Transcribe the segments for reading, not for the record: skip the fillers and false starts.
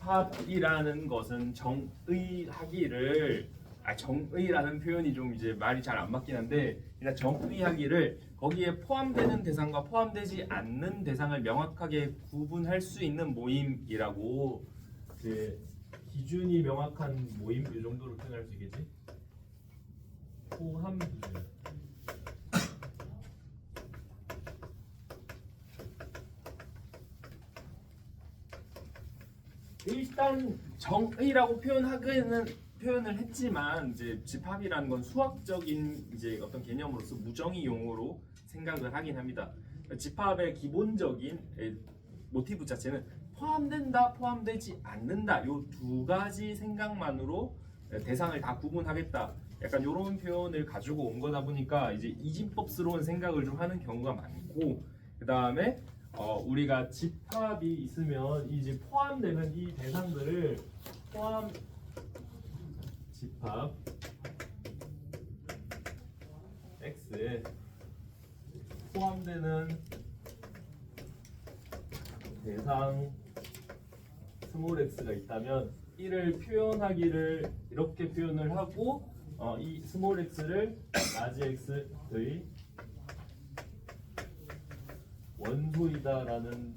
집합이라는 것은 정의라는 표현이 좀 이제 말이 잘 안 맞긴 한데, 일단 정의하기를 거기에 포함되는 대상과 포함되지 않는 대상을 명확하게 구분할 수 있는 모임이라고, 그 기준이 명확한 모임 이 정도로 표현할 수 있겠지? 포함 기준. 일단 정의라고 표현을 했지만, 이제 집합이라는 건 수학적인 이제 어떤 개념으로서 무정의 용어로 생각을 하긴 합니다. 집합의 기본적인 모티브 자체는 포함된다, 포함되지 않는다, 요 두 가지 생각만으로 대상을 다 구분하겠다, 약간 이런 표현을 가지고 온 거다 보니까 이제 이진법스러운 생각을 좀 하는 경우가 많고, 그 다음에 우리가 집합이 있으면 이제 포함되는 이 대상들을 포함 집합 X에 포함되는 대상 스몰 x가 있다면 이를 표현하기를 이렇게 표현을 하고, 이 스몰 x를 라지 x의 원소이다라는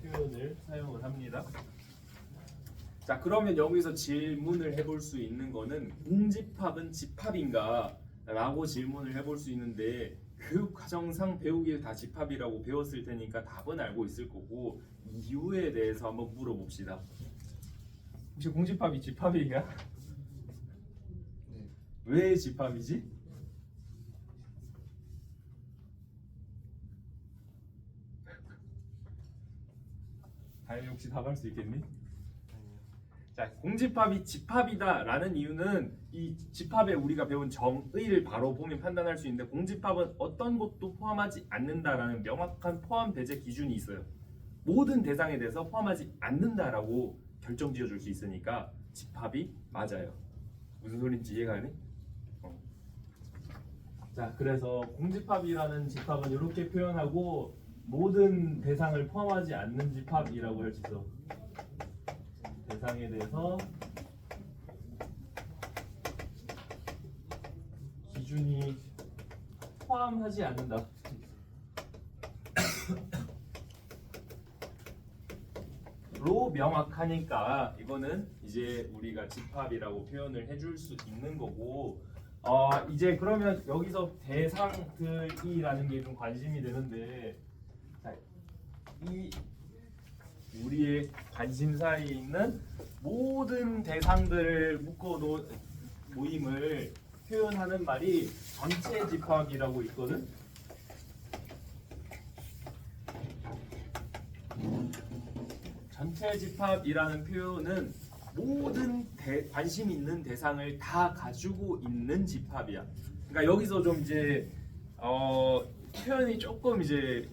표현을 사용을 합니다. 자, 그러면 여기서 질문을 해볼 수 있는 거는 공집합은 집합인가? 라고 질문을 해볼 수 있는데, 교육과정상 배우기에 다 집합이라고 배웠을 테니까 답은 알고 있을 거고, 이유에 대해서 한번 물어봅시다. 혹시 공집합이 집합이야? 네. 왜 집합이지? 다현이 혹시 답할 수 있겠니? 아니요. 자, 공집합이 집합이다라는 이유는 이 집합에 우리가 배운 정의를 바로 보면 판단할 수 있는데, 공집합은 어떤 것도 포함하지 않는다라는 명확한 포함 배제 기준이 있어요. 모든 대상에 대해서 포함하지 않는다라고 결정 지어줄 수 있으니까 집합이 맞아요. 무슨 소린지 이해가 가니? 자, 그래서 공집합이라는 집합은 이렇게 표현하고, 모든 대상을 포함하지 않는 집합이라고 할 수 있어. 대상에 대해서 기준이 포함하지 않는다. 로 명확하니까 이거는 이제 우리가 집합이라고 표현을 해줄 수 있는 거고, 이제 그러면 여기서 대상들이라는 게 좀 관심이 되는데, 자, 이 우리의 관심사에 있는 모든 대상들을 묶어놓은 모임을 표현하는 말이 전체 집합이라고 있거든. 전체 집합이라는 표현은 모든 관심 있는 대상을 다 가지고 있는 집합이야. 그러니까 여기서 좀 이제 표현이 조금 이제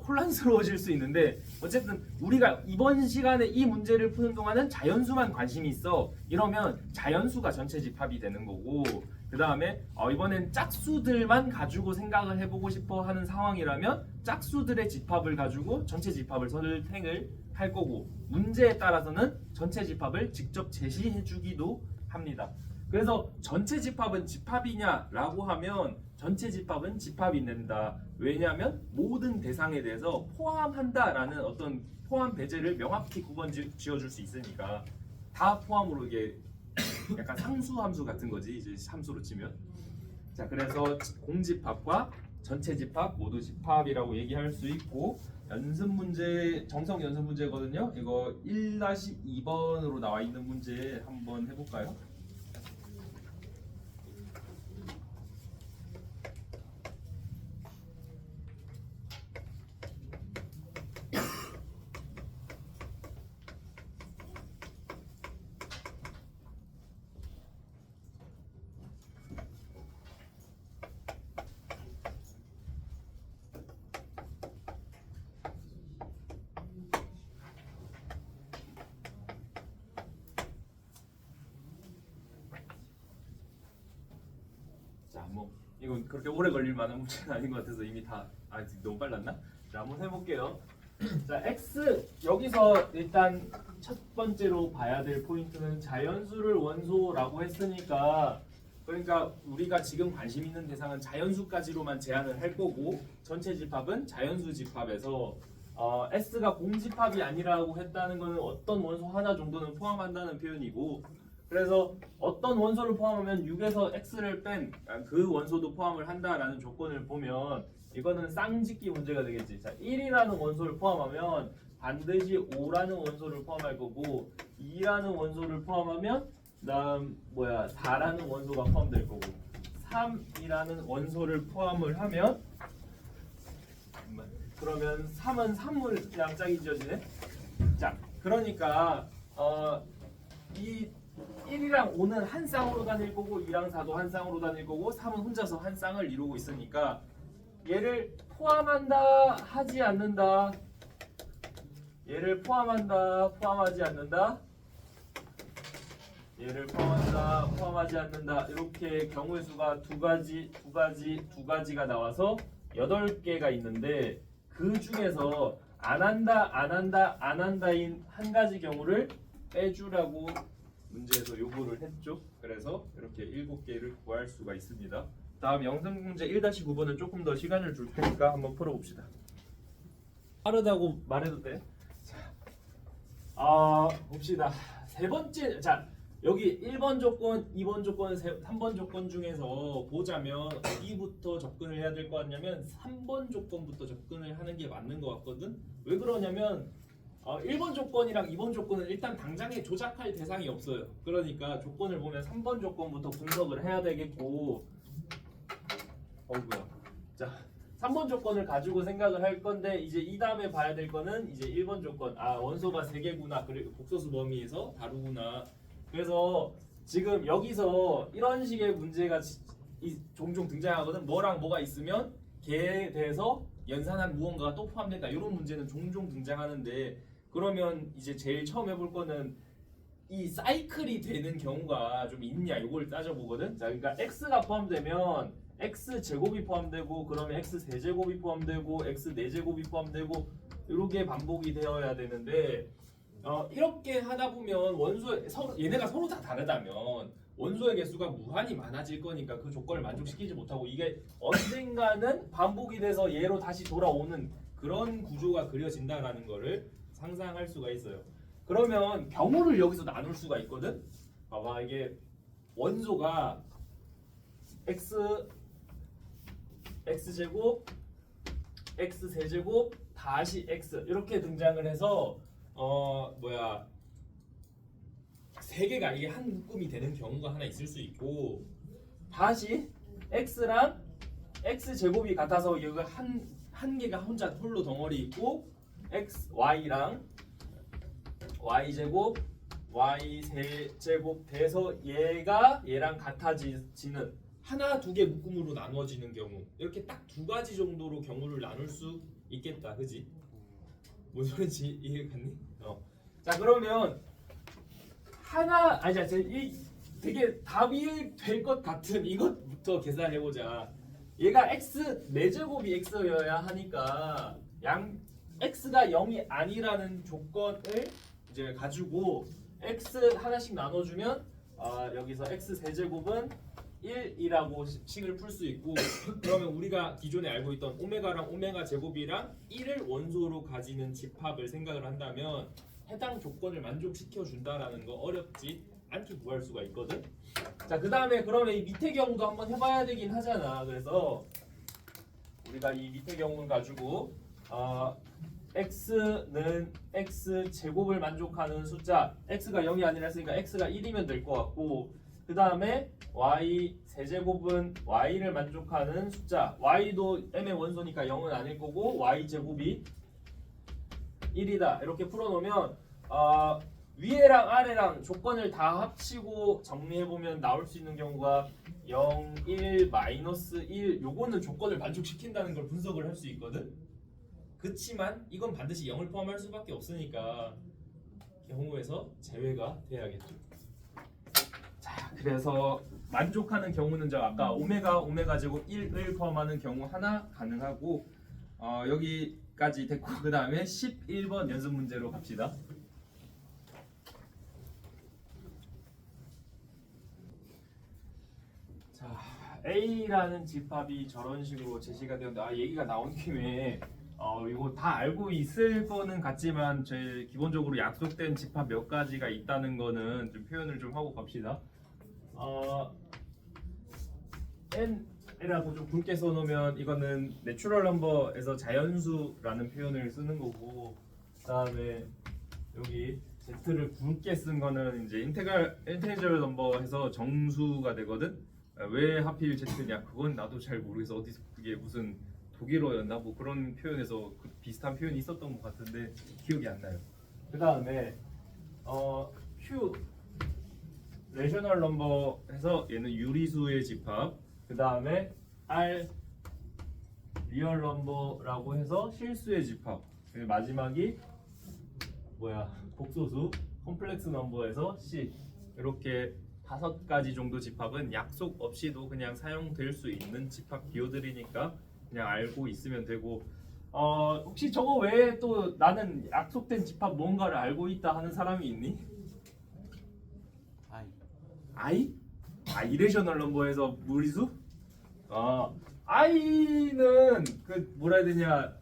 혼란스러워질 수 있는데, 어쨌든 우리가 이번 시간에 이 문제를 푸는 동안은 자연수만 관심이 있어. 이러면 자연수가 전체 집합이 되는 거고, 그 다음에 이번엔 짝수들만 가지고 생각을 해보고 싶어 하는 상황이라면 짝수들의 집합을 가지고 전체 집합을 선택을 할 거고, 문제에 따라서는 전체 집합을 직접 제시해주기도 합니다. 그래서 전체 집합은 집합이냐라고 하면 전체 집합은 집합이 된다. 왜냐하면 모든 대상에 대해서 포함한다라는 어떤 포함 배제를 명확히 구분 지어줄 수 있으니까, 다 포함으로 이게 약간 상수함수 같은 거지, 이제 함수로 치면. 자, 그래서 공집합과 전체 집합 모두 집합이라고 얘기할 수 있고, 연습 문제, 정성 연습 문제거든요. 이거 1-2번으로 나와 있는 문제 한번 해볼까요? 자, 뭐 이건 그렇게 오래 걸릴 만한 문제는 아닌 것 같아서 이미 다 너무 빨랐나? 자, 한번 해볼게요. 자, x 여기서 일단 첫 번째로 봐야 될 포인트는 자연수를 원소라고 했으니까 그러니까 우리가 지금 관심 있는 대상은 자연수까지로만 제한을 할 거고 전체 집합은 자연수 집합에서 S가 공집합이 아니라고 했다는 것은 어떤 원소 하나 정도는 포함한다는 표현이고 그래서 어떤 원소를 포함하면 6에서 X를 뺀 그 원소도 포함을 한다라는 조건을 보면 이거는 쌍짓기 문제가 되겠지. 자, 1이라는 원소를 포함하면 반드시 5라는 원소를 포함할 거고 2라는 원소를 포함하면 그다음 4라는 원소가 포함될 거고 3이라는 원소를 포함을 하면 그러면 3은 산물이랑 짝이 지어지네. 자, 그러니까 이 1이랑 5는 한 쌍으로 다닐 거고 2랑 4도 한 쌍으로 다닐 거고 3은 혼자서 한 쌍을 이루고 있으니까 얘를 포함한다 하지 않는다. 얘를 포함한다 포함하지 않는다. 얘를 포함한다 포함하지 않는다. 이렇게 경우의 수가 두 가지가 나와서 8개가 있는데 그 중에서 안 한다인 한 가지 경우를 빼주라고 문제에서 요구를 했죠. 그래서 이렇게 7개를 구할 수가 있습니다. 다음 영상 문제 1-9번은 조금 더 시간을 줄 테니까 한번 풀어봅시다. 빠르다고 말해도 돼? 자, 봅시다. 세 번째, 자 여기 1번 조건, 2번 조건, 3번 조건 중에서 보자면 어디부터 접근을 해야 될 것 같냐면 3번 조건부터 접근을 하는 게 맞는 것 같거든. 왜 그러냐면 1번 조건이랑 2번 조건은 일단 당장에 조작할 대상이 없어요. 그러니까 조건을 보면 3번 조건부터 분석을 해야 되겠고 자 3번 조건을 가지고 생각을 할 건데 이제 이 다음에 봐야 될 거는 이제 1번 조건 원소가 3개구나 그리고 복소수 범위에서 다루구나. 그래서 지금 여기서 이런 식의 문제가 종종 등장하거든. 뭐랑 뭐가 있으면 걔에 대해서 연산한 무언가가 또 포함된다. 이런 문제는 종종 등장하는데 그러면 이제 제일 처음 해볼 거는 이 사이클이 되는 경우가 좀 있냐 이걸 따져보거든. 자, 그러니까 x가 포함되면 x 제곱이 포함되고 그러면 x 세제곱이 포함되고 x 네제곱이 포함되고 이렇게 반복이 되어야 되는데 이렇게 하다 보면 얘네가 서로 다 다르다면 원소의 개수가 무한히 많아질 거니까 그 조건을 만족시키지 못하고 이게 언젠가는 반복이 돼서 얘로 다시 돌아오는 그런 구조가 그려진다라는 거를 상상할 수가 있어요. 그러면 경우를 여기서 나눌 수가 있거든. 봐봐, 이게 원소가 x제곱 x세제곱 다시 x 이렇게 등장을 해서 3개가 이게 한 묶음이 되는 경우가 하나 있을 수 있고 다시 x랑 x제곱이 같아서 여기 한 개가 홀로 덩어리 있고 y랑 y제곱 y세제곱 돼서 얘랑 같아지는 하나 두 개 묶음으로 나누어지는 경우 이렇게 딱 2가지 정도로 경우를 나눌 수 있겠다. 그지? 뭔 소리인지 이해갔니? 자, 그러면 되게 답이 될 것 같은 이것부터 계산해보자. 얘가 x 4제곱이 x여야 하니까 x가 0이 아니라는 조건을 이제 가지고 x 하나씩 나눠주면 여기서 x 세제곱은 1이라고 식을 풀 수 있고 그러면 우리가 기존에 알고 있던 오메가랑 오메가 제곱이랑 1을 원소로 가지는 집합을 생각을 한다면 해당 조건을 만족시켜 준다라는 거 어렵지 않게 구할 수가 있거든. 자, 그 다음에 그러면 이 밑에 경우도 한번 해봐야 되긴 하잖아. 그래서 우리가 이 밑에 경우를 가지고 x는 x 제곱을 만족하는 숫자 x가 0이 아니라 했으니까 x가 1이면 될 것 같고 그 다음에 y 세제곱은 y를 만족하는 숫자 y도 m의 원소니까 0은 아닐 거고 y 제곱이 1이다. 이렇게 풀어놓으면 위에랑 아래랑 조건을 다 합치고 정리해보면 나올 수 있는 경우가 0, 1, 마이너스 1 요거는 조건을 만족시킨다는 걸 분석을 할 수 있거든. 그치만 이건 반드시 0을 포함할 수밖에 없으니까 경우에서 제외가 돼야겠죠. 자, 그래서 만족하는 경우는 아까 오메가 제곱 1을 포함하는 경우 하나 가능하고 여기 까지 됐고 그 다음에 11번 연습 문제로 갑시다. 자, A라는 집합이 저런 식으로 제시가 되었는데 얘기가 나온 김에 이거 다 알고 있을 거는 같지만 제 기본적으로 약속된 집합 몇 가지가 있다는 거는 좀 표현을 좀 하고 갑시다. n이라고 좀 굵게 써놓으면 이거는 내추럴 넘버에서 자연수라는 표현을 쓰는 거고, 그다음에 여기 z를 굵게 쓴 거는 이제 인테그럴 넘버에서 정수가 되거든. 왜 하필 z냐? 그건 나도 잘 모르겠어. 어디서 그게 무슨 독일어였나? 뭐 그런 표현에서 그 비슷한 표현이 있었던 것 같은데 기억이 안 나요. 그다음에 q 레셔널 넘버에서 얘는 유리수의 집합. 그 다음에 R 리얼 넘버라고 해서 실수의 집합. 그리고 마지막이 복소수 컴플렉스 넘버에서 C. 이렇게 5가지 정도 집합은 약속 없이도 그냥 사용될 수 있는 집합 기호들이니까 그냥 알고 있으면 되고, 혹시 저거 외에 또 나는 약속된 집합 뭔가를 알고 있다 하는 사람이 있니? I? 이레셔널 넘버에서 무리수? I는 그 뭐라 해야 되냐,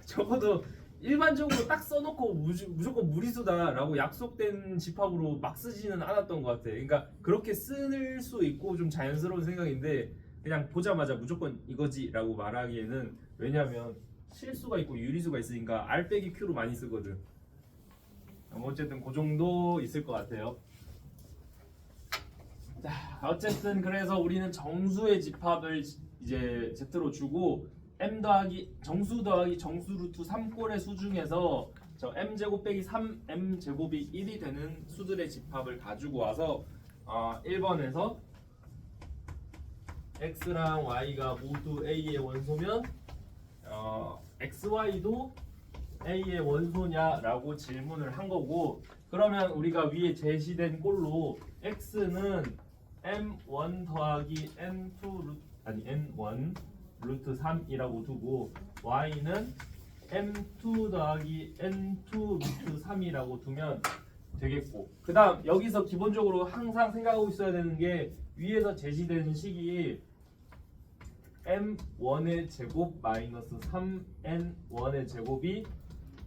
적어도 일반적으로 딱 써놓고 무조건 무리수다라고 약속된 집합으로 막 쓰지는 않았던 것 같아. 그러니까 그렇게 쓸 수 있고 좀 자연스러운 생각인데 그냥 보자마자 무조건 이거지라고 말하기에는, 왜냐면 실수가 있고 유리수가 있으니까 R 빼기 Q로 많이 쓰거든. 어쨌든 그 정도 있을 것 같아요. 자, 어쨌든 그래서 우리는 정수의 집합을 이제 Z로 주고 m 더하기 정수 더하기 정수 루트 3꼴의 수 중에서 저 m 제곱 빼기 3m 제곱이 1이 되는 수들의 집합을 가지고 와서 1번에서 x랑 y가 모두 a의 원소면 xy도 a의 원소냐라고 질문을 한 거고, 그러면 우리가 위에 제시된 꼴로 x는 m1 더하기 n1 루트 3이라고 두고 y는 m2 더하기 n2 루트 3이라고 두면 되겠고, 그 다음 여기서 기본적으로 항상 생각하고 있어야 되는 게 위에서 제시된 식이 m1의 제곱 마이너스 3n1의 제곱이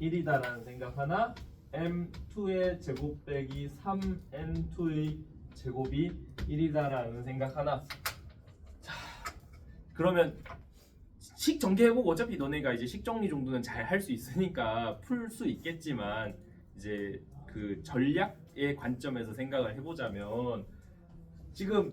1이다라는 생각 하나, m2의 제곱 빼기 3n2의 제곱이 1이다라는 생각 하나. 자, 그러면 식 전개해보고 어차피 너네가 이제 식 정리 정도는 잘 할 수 있으니까 풀 수 있겠지만, 이제 그 전략의 관점에서 생각을 해보자면 지금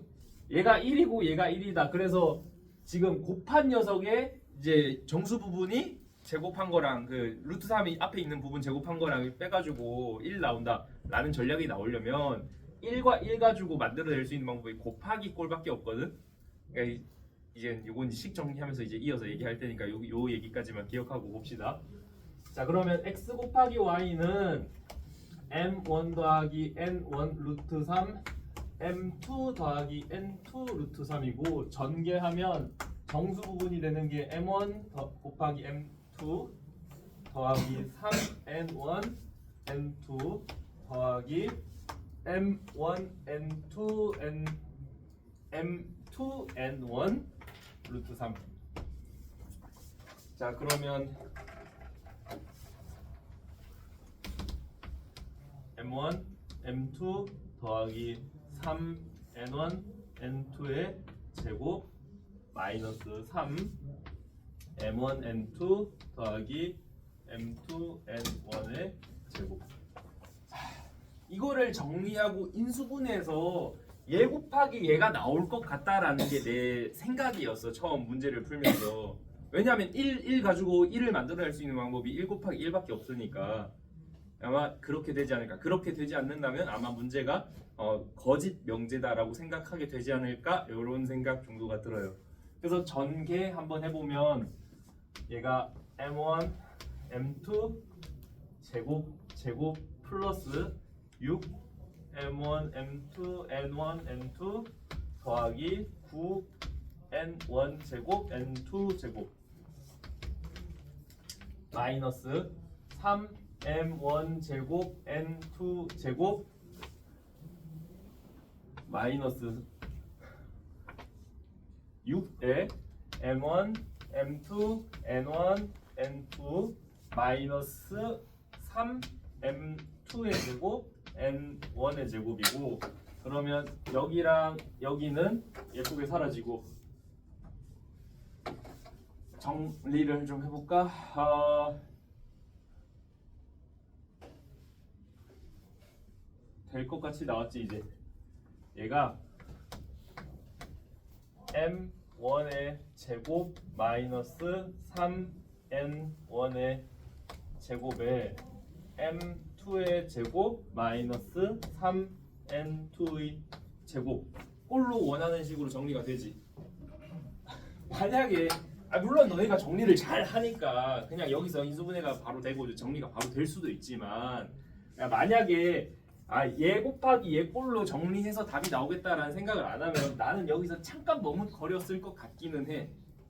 얘가 1이고 얘가 1이다. 그래서 지금 곱한 녀석의 이제 정수 부분이 제곱한 거랑 그 루트 3이 앞에 있는 부분 제곱한 거랑 빼가지고 1 나온다 라는 전략이 나오려면 1과 1 가지고 만들어낼 수 있는 방법이 곱하기 꼴밖에 없거든. 그러니까 이제 요건 식 정리하면서 이제 이어서 얘기할 테니까 요 얘기까지만 기억하고 봅시다. 자, 그러면 x 곱하기 y는 m1 더하기 n1 루트 3 m2 더하기 n2 루트 3이고, 전개하면 정수 부분이 되는 게 m1 곱하기 m2 더하기 3n1 n2 더하기 m1 n2 m2 n1 루트 3. 자, 그러면 m1 m2 더하기 3n1 n2의 제곱 마이너스 3 m1 n2 더하기 m2 n1의 제곱. 이거를 정리하고 인수분해서 얘 곱하기 얘가 나올 것 같다라는 게 내 생각이었어, 처음 문제를 풀면서. 왜냐하면 1 가지고 1을 만들어낼 수 있는 방법이 1 곱하기 1밖에 없으니까 아마 그렇게 되지 않을까. 그렇게 되지 않는다면 아마 문제가 거짓 명제다라고 생각하게 되지 않을까, 이런 생각 정도가 들어요. 그래서 전개 한번 해보면 얘가 m1 m2 제곱 플러스 6 m1 m2 n1 n2 더하기 9 n1 제곱 n2 제곱. 마이너스 3m1 제곱 n2 제곱 마이너스 6에 m1 m2 n1 n2 마이너스 3m2의 제곱 n1의 제곱이고, 그러면 여기랑 여기는 예쁘게 사라지고 정리를 좀 해볼까? 될 것 같이 나왔지. 이제 얘가 m1의 제곱 마이너스 3n1의 제곱에 m2의 제곱 마이너스 3n2의 제곱 꼴로 원하는 식으로 정리가 되지. 만약에 물론 너네가 정리를 잘 하니까 그냥 여기서 인수분해가 바로 되고 정리가 바로 될 수도 있지만, 만약에 얘 곱하기 얘 꼴로 정리해서 답이 나오겠다라는 생각을 안 하면 나는 여기서 잠깐 머뭇거렸을 것 같기는 해.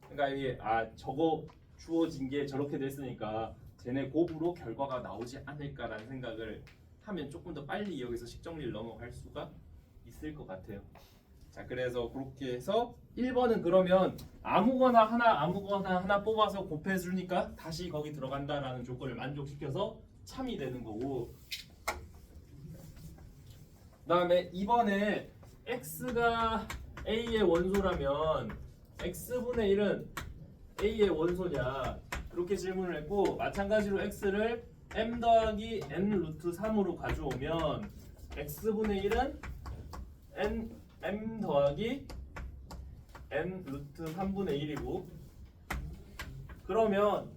그러니까 이게 저거 주어진 게 저렇게 됐으니까 쟤네 곱으로 결과가 나오지 않을까라는 생각을 하면 조금 더 빨리 여기서 식정리를 넘어갈 수가 있을 것 같아요. 자, 그래서 그렇게 해서 1번은 그러면 아무거나 하나 뽑아서 곱해주니까 다시 거기 들어간다라는 조건을 만족시켜서 참이 되는 거고, 그 다음에 2번에 x가 a의 원소라면 x분의 1은 a의 원소냐 그렇게 질문을 했고, 마찬가지로 x를 m 더하기 n 루트 3으로 가져오면 x분의 1은 m 더하기 n 루트 3분의 1이고, 그러면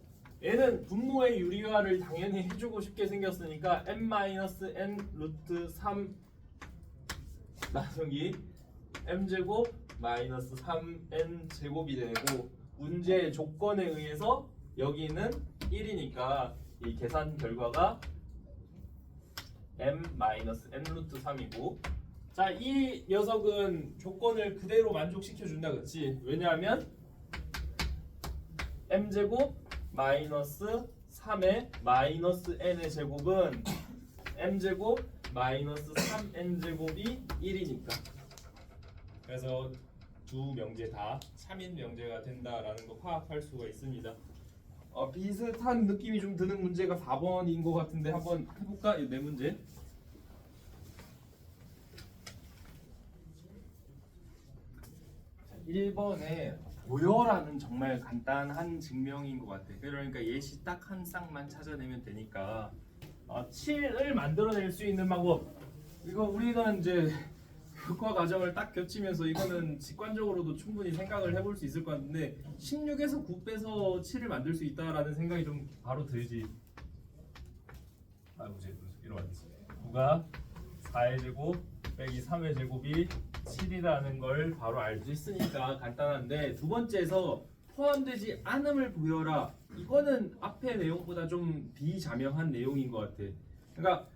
얘는 분모의 유리화를 당연히 해주고 싶게 생겼으니까 m-n 루트 3 나누기 m제곱 마이너스 3n 제곱이 되고, 문제의 조건에 의해서 여기는 1이니까 이 계산 결과가 m-n 루트 3이고, 자, 이 녀석은 조건을 그대로 만족시켜 준다, 그렇지? 왜냐하면 m제곱 마이너스 3의 마이너스 n의 제곱은 m제곱 마이너스 3n제곱이 1이니까. 그래서 두 명제 다 참인 명제가 된다라는 거 파악할 수가 있습니다. 비슷한 느낌이 좀 드는 문제가 4번인 것 같은데 한번 해볼까? 이 네 문제. 1번에 보여라는 정말 간단한 증명인 것 같아. 그러니까 예시 딱 한 쌍만 찾아내면 되니까 7을 만들어낼 수 있는 방법. 이거 우리는 이제 교과 과정을 딱 겹치면서 이거는 직관적으로도 충분히 생각을 해볼 수 있을 것 같은데, 16에서 9 빼서 7을 만들 수 있다라는 생각이 좀 바로 들지. 이제 이러면서 9가 4의 제곱 빼기 3의 제곱이 7이라는 걸 바로 알 수 있으니까 간단한데, 두 번째에서 포함되지 않음을 보여라. 이거는 앞의 내용보다 좀 비자명한 내용인 것 같아. 그러니까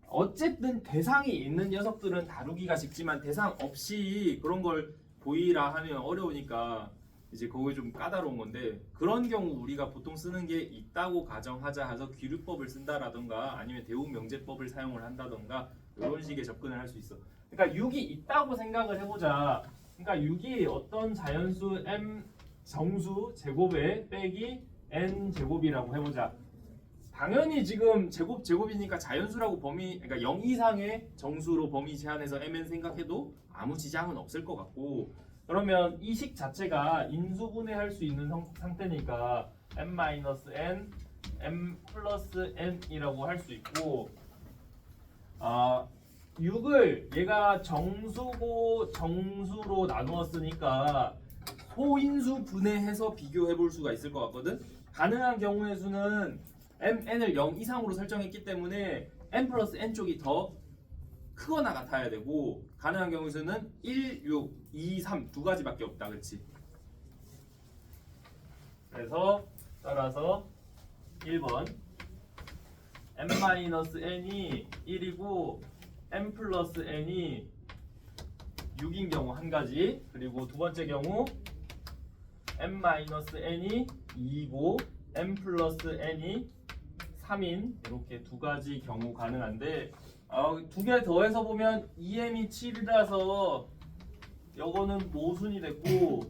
어쨌든 대상이 있는 녀석들은 다루기가 쉽지만 대상 없이 그런 걸 보이라 하면 어려우니까 이제 그게 좀 까다로운 건데, 그런 경우 우리가 보통 쓰는 게 있다고 가정하자 해서 귀류법을 쓴다라던가 아니면 대우명제법을 사용을 한다던가 이런 식의 접근을 할 수 있어. 그러니까 6이 있다고 생각을 해보자. 그러니까 6이 어떤 자연수 m 정수 제곱에 빼기 n 제곱이라고 해보자. 당연히 지금 제곱이니까 자연수라고 그러니까 0 이상의 정수로 범위 제한해서 mn 생각해도 아무 지장은 없을 것 같고, 그러면 이 식 자체가 인수분해할 수 있는 상태니까 m-n, m 플러스 n이라고 할 수 있고, 6을 얘가 정수고 정수로 나누었으니까 소인수 분해해서 비교해 볼 수가 있을 것 같거든. 가능한 경우의 수는 mn을 0 이상으로 설정했기 때문에 m 플러스 n 쪽이 더 크거나 같아야 되고, 가능한 경우의 수는 1, 6, 2, 3 두 가지밖에 없다, 그렇지? 그래서 따라서 1번 m-n이 1이고 m 플러스 n이 6인 경우 한 가지, 그리고 두 번째 경우 m-n이 2이고 m 플러스 n이 3인 이렇게 두 가지 경우 가능한데 두 개 더해서 보면 2m이 7이라서 요거는 모순이 됐고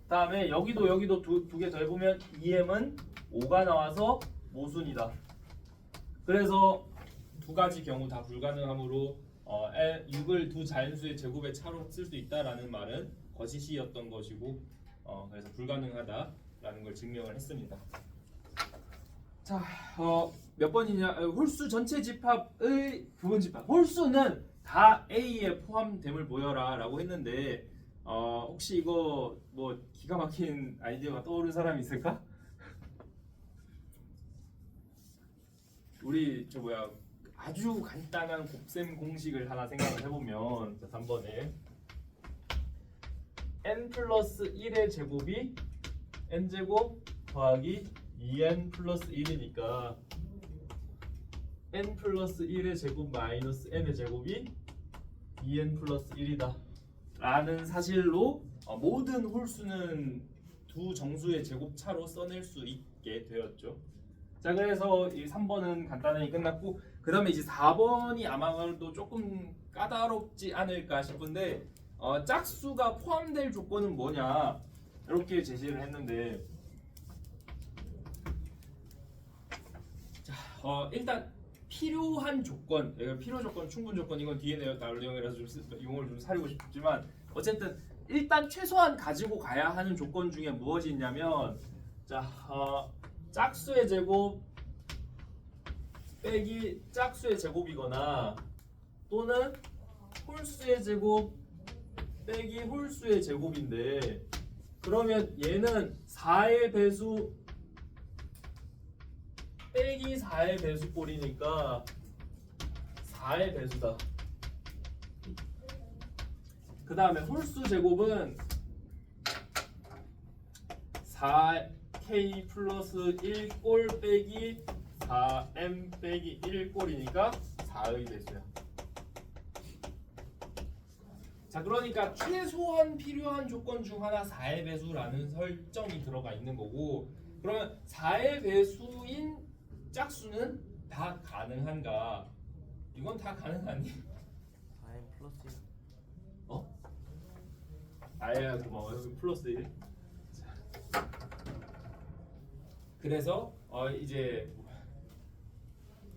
그다음에 여기도 두 개 더해보면 2m은 5가 나와서 모순이다. 그래서 두 가지 경우 다 불가능하므로 6을 두 자연수의 제곱의 차로 쓸 수 있다라는 말은 거짓이었던 것이고 그래서 불가능하다라는 걸 증명을 했습니다. 자, 몇 번이냐? 홀수 전체 집합의 부분 집합. 홀수는 다 A에 포함됨을 보여라라고 했는데 혹시 이거 뭐 기가 막힌 아이디어가 떠오른 사람이 있을까? 우리 아주 간단한 곱셈 공식을 하나 생각을 해보면 3번에 n 플러스 1의 제곱이 n 제곱 더하기 2n 플러스 1이니까 n 플러스 1의 제곱 마이너스 n의 제곱이 2n 플러스 1이다 라는 사실로 모든 홀수는 두 정수의 제곱차로 써낼 수 있게 되었죠. 자, 그래서 이 3번은 간단하게 끝났고 그 다음에 이제 4번이 아마도 조금 까다롭지 않을까 싶은데 짝수가 포함될 조건은 뭐냐 이렇게 제시를 했는데 자, 일단 필요한 조건, 필요 조건, 충분 조건 이건 뒤에 나올 내용이라서 좀 용어를 좀 사리고 싶지만 어쨌든 일단 최소한 가지고 가야 하는 조건 중에 무엇이 있냐면 자, 짝수의 제곱 빼기 짝수의 제곱이거나 또는 홀수의 제곱 빼기 홀수의 제곱인데 그러면 얘는 4의 배수 빼기 4의 배수꼴이니까 4의 배수다. 그 다음에 홀수 제곱은 4k 플러스 1꼴 빼기 4m 빼기 1꼴이니까 4의 배수야. 자, 그러니까 최소한 필요한 조건 중 하나 4의 배수라는 설정이 들어가 있는 거고 그러면 4의 배수인 짝수는 다 가능한가? 이건 다 가능하니? 4n 플러스 1. 아야 고마워. 여기 플러스 1. 그래서 이제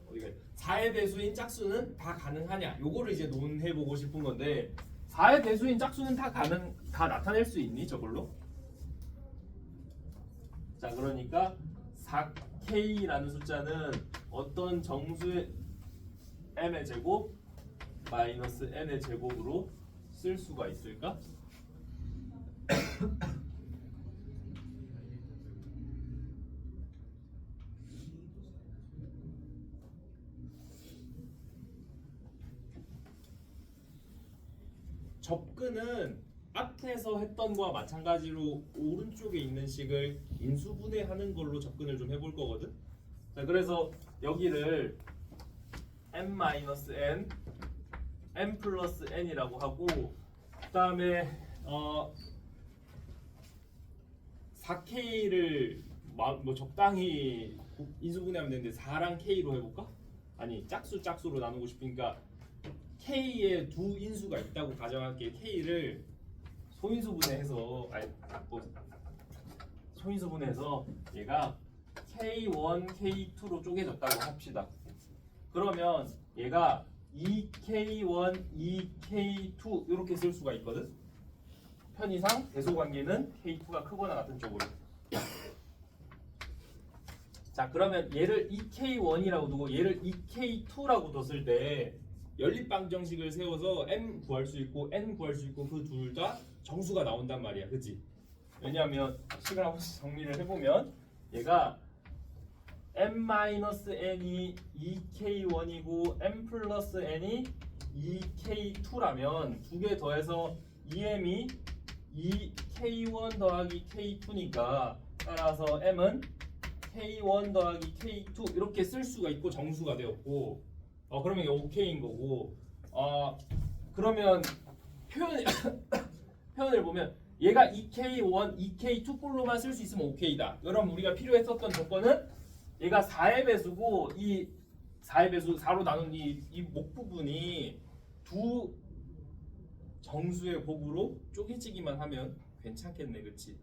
어디가 4의 배수인 짝수는 다 가능하냐? 요거를 이제 논해 보고 싶은 건데 4의 배수인 짝수는 다 나타낼 수 있니? 저걸로? 자, 그러니까 4k라는 숫자는 어떤 정수의 m의 제곱 마이너스 n의 제곱으로 쓸 수가 있을까? 접근은 앞에서 했던 거와 마찬가지로 오른쪽에 있는 식을 인수분해하는 걸로 접근을 좀 해볼 거거든. 자, 그래서 여기를 m-n, m 플러스 n이라고 하고 그 다음에 4k를 뭐 적당히 인수분해하면 되는데 4랑 k로 해볼까? 아니 짝수로 나누고 싶으니까 k에 두 인수가 있다고 가정할게. k를 소인수분해해서 소인수분해해서 얘가 k1, k2로 쪼개졌다고 합시다. 그러면 얘가 2k1, 2k2 이렇게 쓸 수가 있거든. 편의상 대소관계는 k2가 크거나 같은 쪽으로. 자, 그러면 얘를 2k1이라고 두고 얘를 2k2라고 뒀을 때 연립방정식을 세워서 m 구할 수 있고 n 구할 수 있고 그 둘 다 정수가 나온단 말이야. 그치? 왜냐하면 식을 한번 정리를 해보면 얘가 m-n이 2k1이고 m 플러스 n이 2k2라면 두 개 더해서 2m이 2k1 더하기 k2니까 따라서 m은 k1 더하기 k2 이렇게 쓸 수가 있고 정수가 되었고 그러면 이게 OK인 거고 그러면 표현을 보면 얘가 2K1, 2K2 꼴로만 쓸 수 있으면 OK다. 그럼 우리가 필요했었던 조건은 얘가 4의 배수고 이 4의 배수 4로 나눈 이 목 부분이 두 정수의 곱으로 쪼개지기만 하면 괜찮겠네, 그치?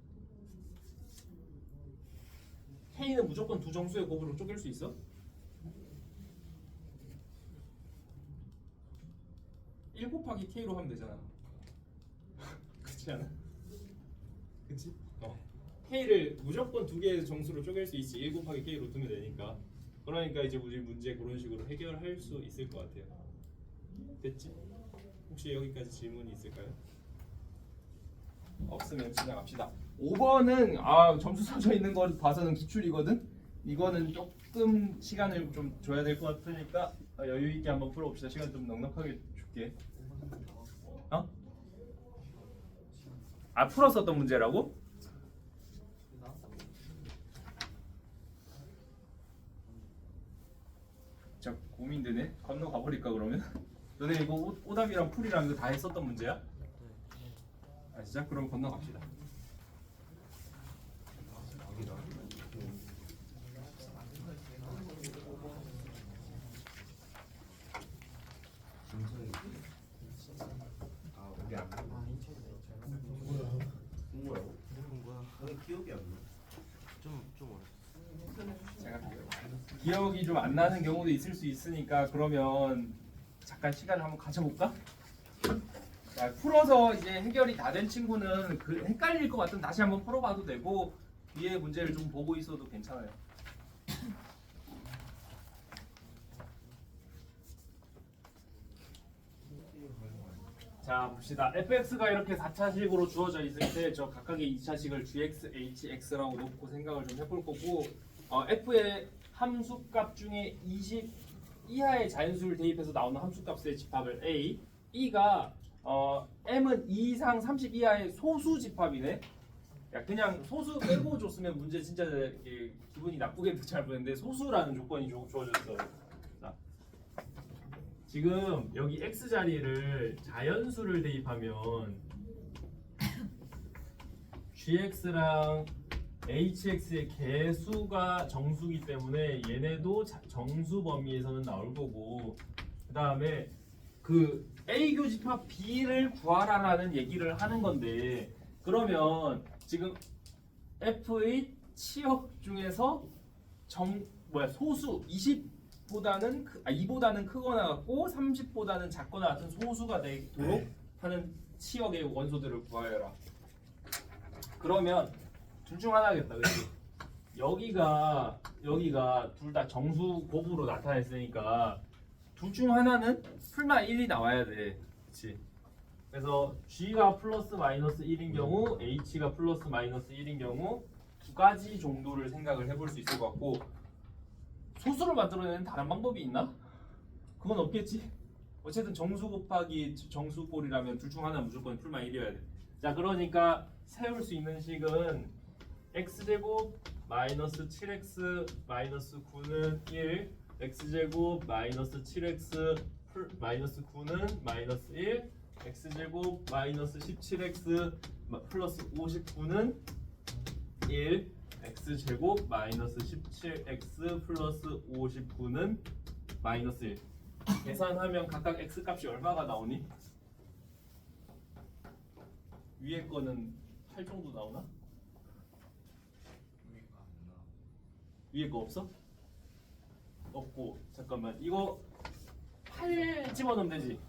K는 무조건 두 정수의 곱으로 쪼갤 수 있어? 1 곱하기 K로 하면 되잖아. 그렇지 않아? 그치? K를 무조건 두 개의 정수로 쪼갤 수 있지. 1 곱하기 K로 두면 되니까. 그러니까 이제 우리 문제 그런 식으로 해결할 수 있을 것 같아요. 됐지? 혹시 여기까지 질문이 있을까요? 없으면 지나갑시다. 5번은 점수 써져 있는 거 봐서는 기출이거든. 이거는 조금 시간을 좀 줘야 될 것 같으니까 여유 있게 한번 풀어봅시다. 시간 좀 넉넉하게 줄게. 풀었었던 문제라고? 자, 고민되네. 건너가 버릴까 그러면? 너네 이거 오답이랑 풀이랑 이거 다 했었던 문제야? 진짜? 그럼 건너갑시다. 기억이 안 나. 좀 어렵어. 제가 기억이 좀 안 나는 경우도 있을 수 있으니까 그러면 잠깐 시간을 한번 가져볼까? 자, 풀어서 이제 해결이 다 된 친구는 헷갈릴 것 같으면 다시 한번 풀어봐도 되고 뒤에 문제를 좀 보고 있어도 괜찮아요. 자, 봅시다. fx가 이렇게 4차식으로 주어져 있을 때 저 각각의 2차식을 gx, hx라고 놓고 생각을 좀 해볼 거고 f의 함수값 중에 20 이하의 자연수를 대입해서 나오는 함수값의 집합을 a, e가 m은 2 이상 30 이하의 소수 집합이네. 야, 그냥 소수 빼고 줬으면 문제 진짜 기분이 나쁘게 잘 보였는데 소수라는 조건이 주어졌어. 자, 지금 여기 x 자리를 자연수를 대입하면 gx랑 hx의 개수가 정수기 때문에 얘네도 정수 범위에서는 나올 거고, 그 다음에 그 a 교집합 b를 구하라라는 얘기를 하는 건데, 그러면 지금 f의 치역 중에서 소수 20보다는 2보다는 크거나 같고 30보다는 작거나 같은 소수가 되도록 하는 치역의 원소들을 구하여라. 그러면 둘 중 하나겠다, 그렇지? 여기가 둘 다 정수 곱으로 나타냈으니까 둘 중 하나는 풀마 1이 나와야 돼, 그렇지? 그래서 g가 플러스 마이너스 1인 경우, h가 플러스 마이너스 1인 경우 두 가지 정도를 생각을 해볼 수 있을 것 같고, 소수를 만들어내는 다른 방법이 있나? 그건 없겠지. 어쨌든 정수 곱하기 정수꼴이라면 둘 중 하나 무조건 풀마 1이어야 돼. 자, 그러니까 세울 수 있는 식은 x제곱 마이너스 7x 마이너스 9는 1, x제곱 마이너스 7x 마이너스 9는 마이너스 1, x제곱 마이너스 17x 플러스 59는 1, x제곱 마이너스 17x 플러스 59는 마이너스 1. 계산하면 각각 x 값이 얼마가 나오니? 위에 거는 8 정도 나오나? 위에 거 없어? 없고, 잠깐만, 이거 8 집어넣으면 되지.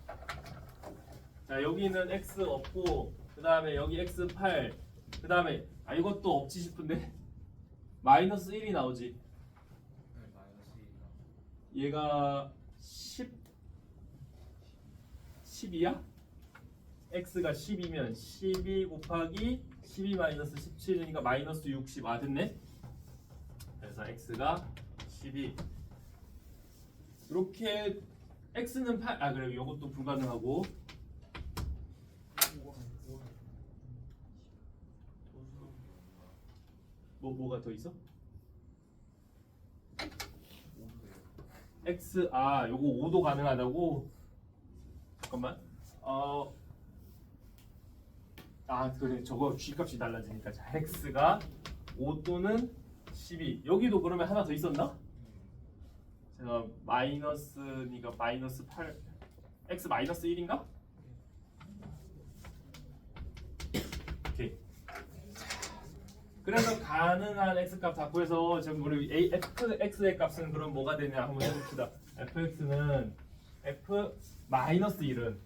자, 여기는 x 없고, 그 다음에 여기 x 8, 그 다음에 이것도 없지 싶은데 마이너스 1이 나오지. 얘가 12야? x가 10이면 12 곱하기 12 마이너스 17이니까 마이너스 60. 됐네? 그래서 x가 12. 이렇게 x는 8, 그래, 이것도 불가능하고. 뭐가 더 있어? x, 요거 5도 가능하다고? 잠깐만. 아 그래 저거 g 값이 달라지니까 자 x가 5 또는 12 여기도 그러면 하나 더 있었나? 제가 마이너스니까 마이너스 8 x 마이너스 1인가? 오케이. 그래서 가능한 x 값 다 구해서 지금 우리 fx의 값은 그럼 뭐가 되냐 한번 해봅시다. fx는 f 마이너스 1은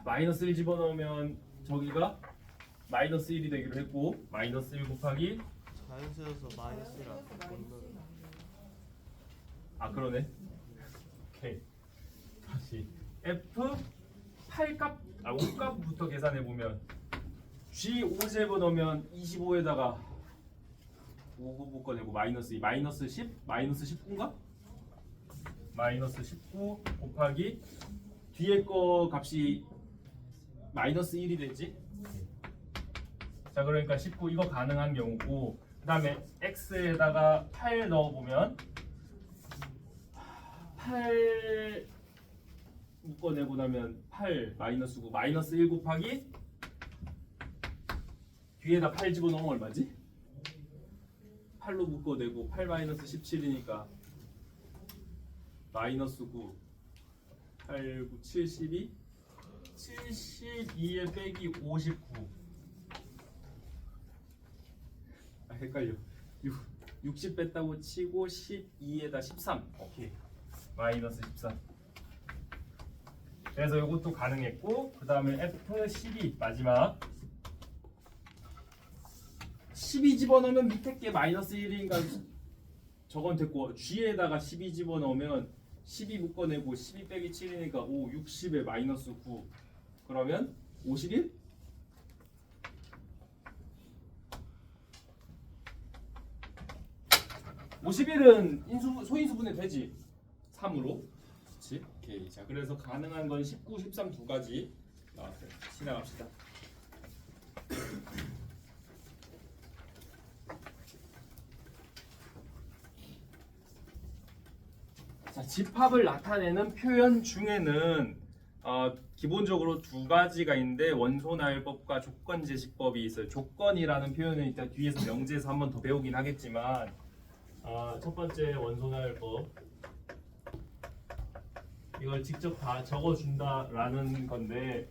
마이너스 1 집어넣으면 저기가 마이너스 1이 되기로 했고 마이너스 1 곱하기 자연수여서 마이너스라 아 그러네. 오케이. 다시 f 8값 5값부터 계산해 보면 g 5제곱 넣으면 25에다가 5 묶어내고 마이너스 2 마이너스 10 마이너스 19인가? 마이너스 19 곱하기 뒤에 거 값이 마이너스 1이 되지. 자 그러니까 19 이거 가능한 경우고 그 다음에 x에다가 8 넣어보면 8 묶어내고 나면 8 마이너스 9 마이너스 1 곱하기 뒤에다 8 집어넣으면 얼마지? 8로 묶어내고 8 마이너스 17이니까 마이너스 9 8, 9, 72 72에 빼기 59 아 헷갈려 60 뺐다고 치고 12에다 13 오케이 마이너스 13 그래서 이것도 가능했고 그 다음에 F12 마지막 12 집어넣으면 밑에 게 마이너스 1인가 저건 됐고 G에다가 12 집어넣으면 12 묶어내고 12 빼기 7이니까 5, 60에 마이너스 9 그러면 51? (51은) 소인수분해 되지 3으로 그렇지? 오케이 자 그래서 가능한 건 19, 13 두 가지 나왔어요. 지나갑시다. 자, 집합을 나타내는 표현 중에는 기본적으로 두 가지가 있는데 원소나열법과 조건제시법이 있어요. 조건이라는 표현은 이따 뒤에서 명제에서 한 번 더 배우긴 하겠지만 첫 번째 원소나열법 이걸 직접 다 적어준다라는 건데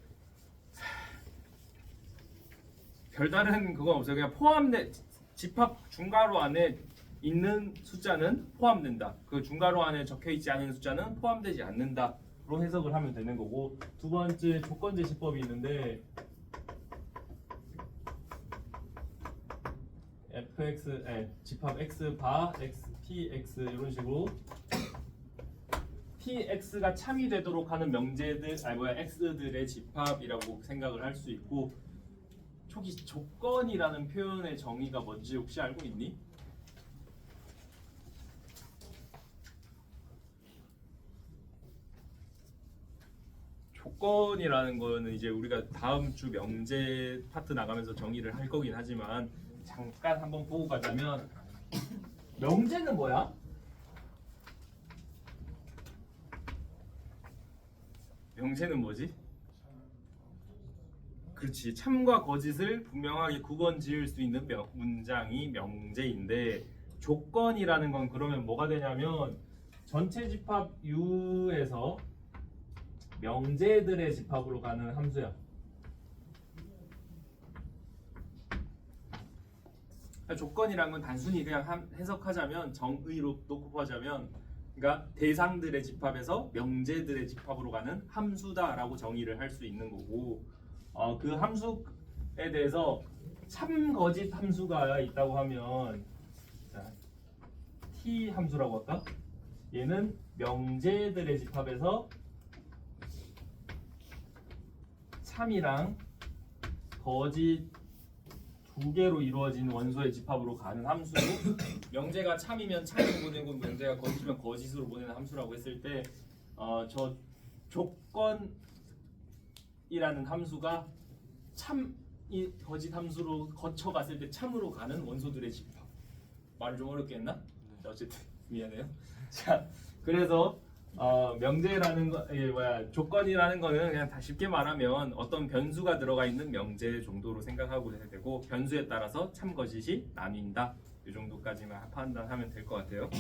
별다른 그건 없어요. 그냥 포함된 집합 중괄호 안에 있는 숫자는 포함된다. 그 중괄호 안에 적혀있지 않은 숫자는 포함되지 않는다로 해석을 하면 되는 거고 두 번째 조건제시법이 있는데 fx 집합 x 바 x p x 이런 식으로 px가 참이 되도록 하는 명제들 x들의 집합이라고 생각을 할 수 있고 초기 조건이라는 표현의 정의가 뭔지 혹시 알고 있니? 조건이라는 거는 이제 우리가 다음 주 명제 파트 나가면서 정의를 할 거긴 하지만 잠깐 한번 보고 가자면 명제는 뭐야? 명제는 뭐지? 그렇지 참과 거짓을 분명하게 구분 지을 수 있는 문장이 명제인데 조건이라는 건 그러면 뭐가 되냐면 전체 집합 U에서 명제들의 집합으로 가는 함수야. 조건이란 건 단순히 그냥 해석하자면 정의로 놓고 하자면 그러니까 대상들의 집합에서 명제들의 집합으로 가는 함수다라고 정의를 할 수 있는 거고 그 함수에 대해서 참 거짓 함수가 있다고 하면 자, t 함수라고 할까? 얘는 명제들의 집합에서 참이랑 거짓 두 개로 이루어진 원소의 집합으로 가는 함수고 명제가 참이면 참으로 보내고 명제가 거짓이면 거짓으로 보내는 함수라고 했을 때 저 조건이라는 함수가 참이 거짓 함수로 거쳐갔을 때 참으로 가는 원소들의 집합. 말을 좀 어렵게 했나? 자, 어쨌든 미안해요. 자, 그래서 명제라는 거, 조건이라는 거는 그냥 다 쉽게 말하면 어떤 변수가 들어가 있는 명제 정도로 생각하고 해야 되고 변수에 따라서 참거짓이 나뉜다. 이 정도까지만 판단하면 될 것 같아요.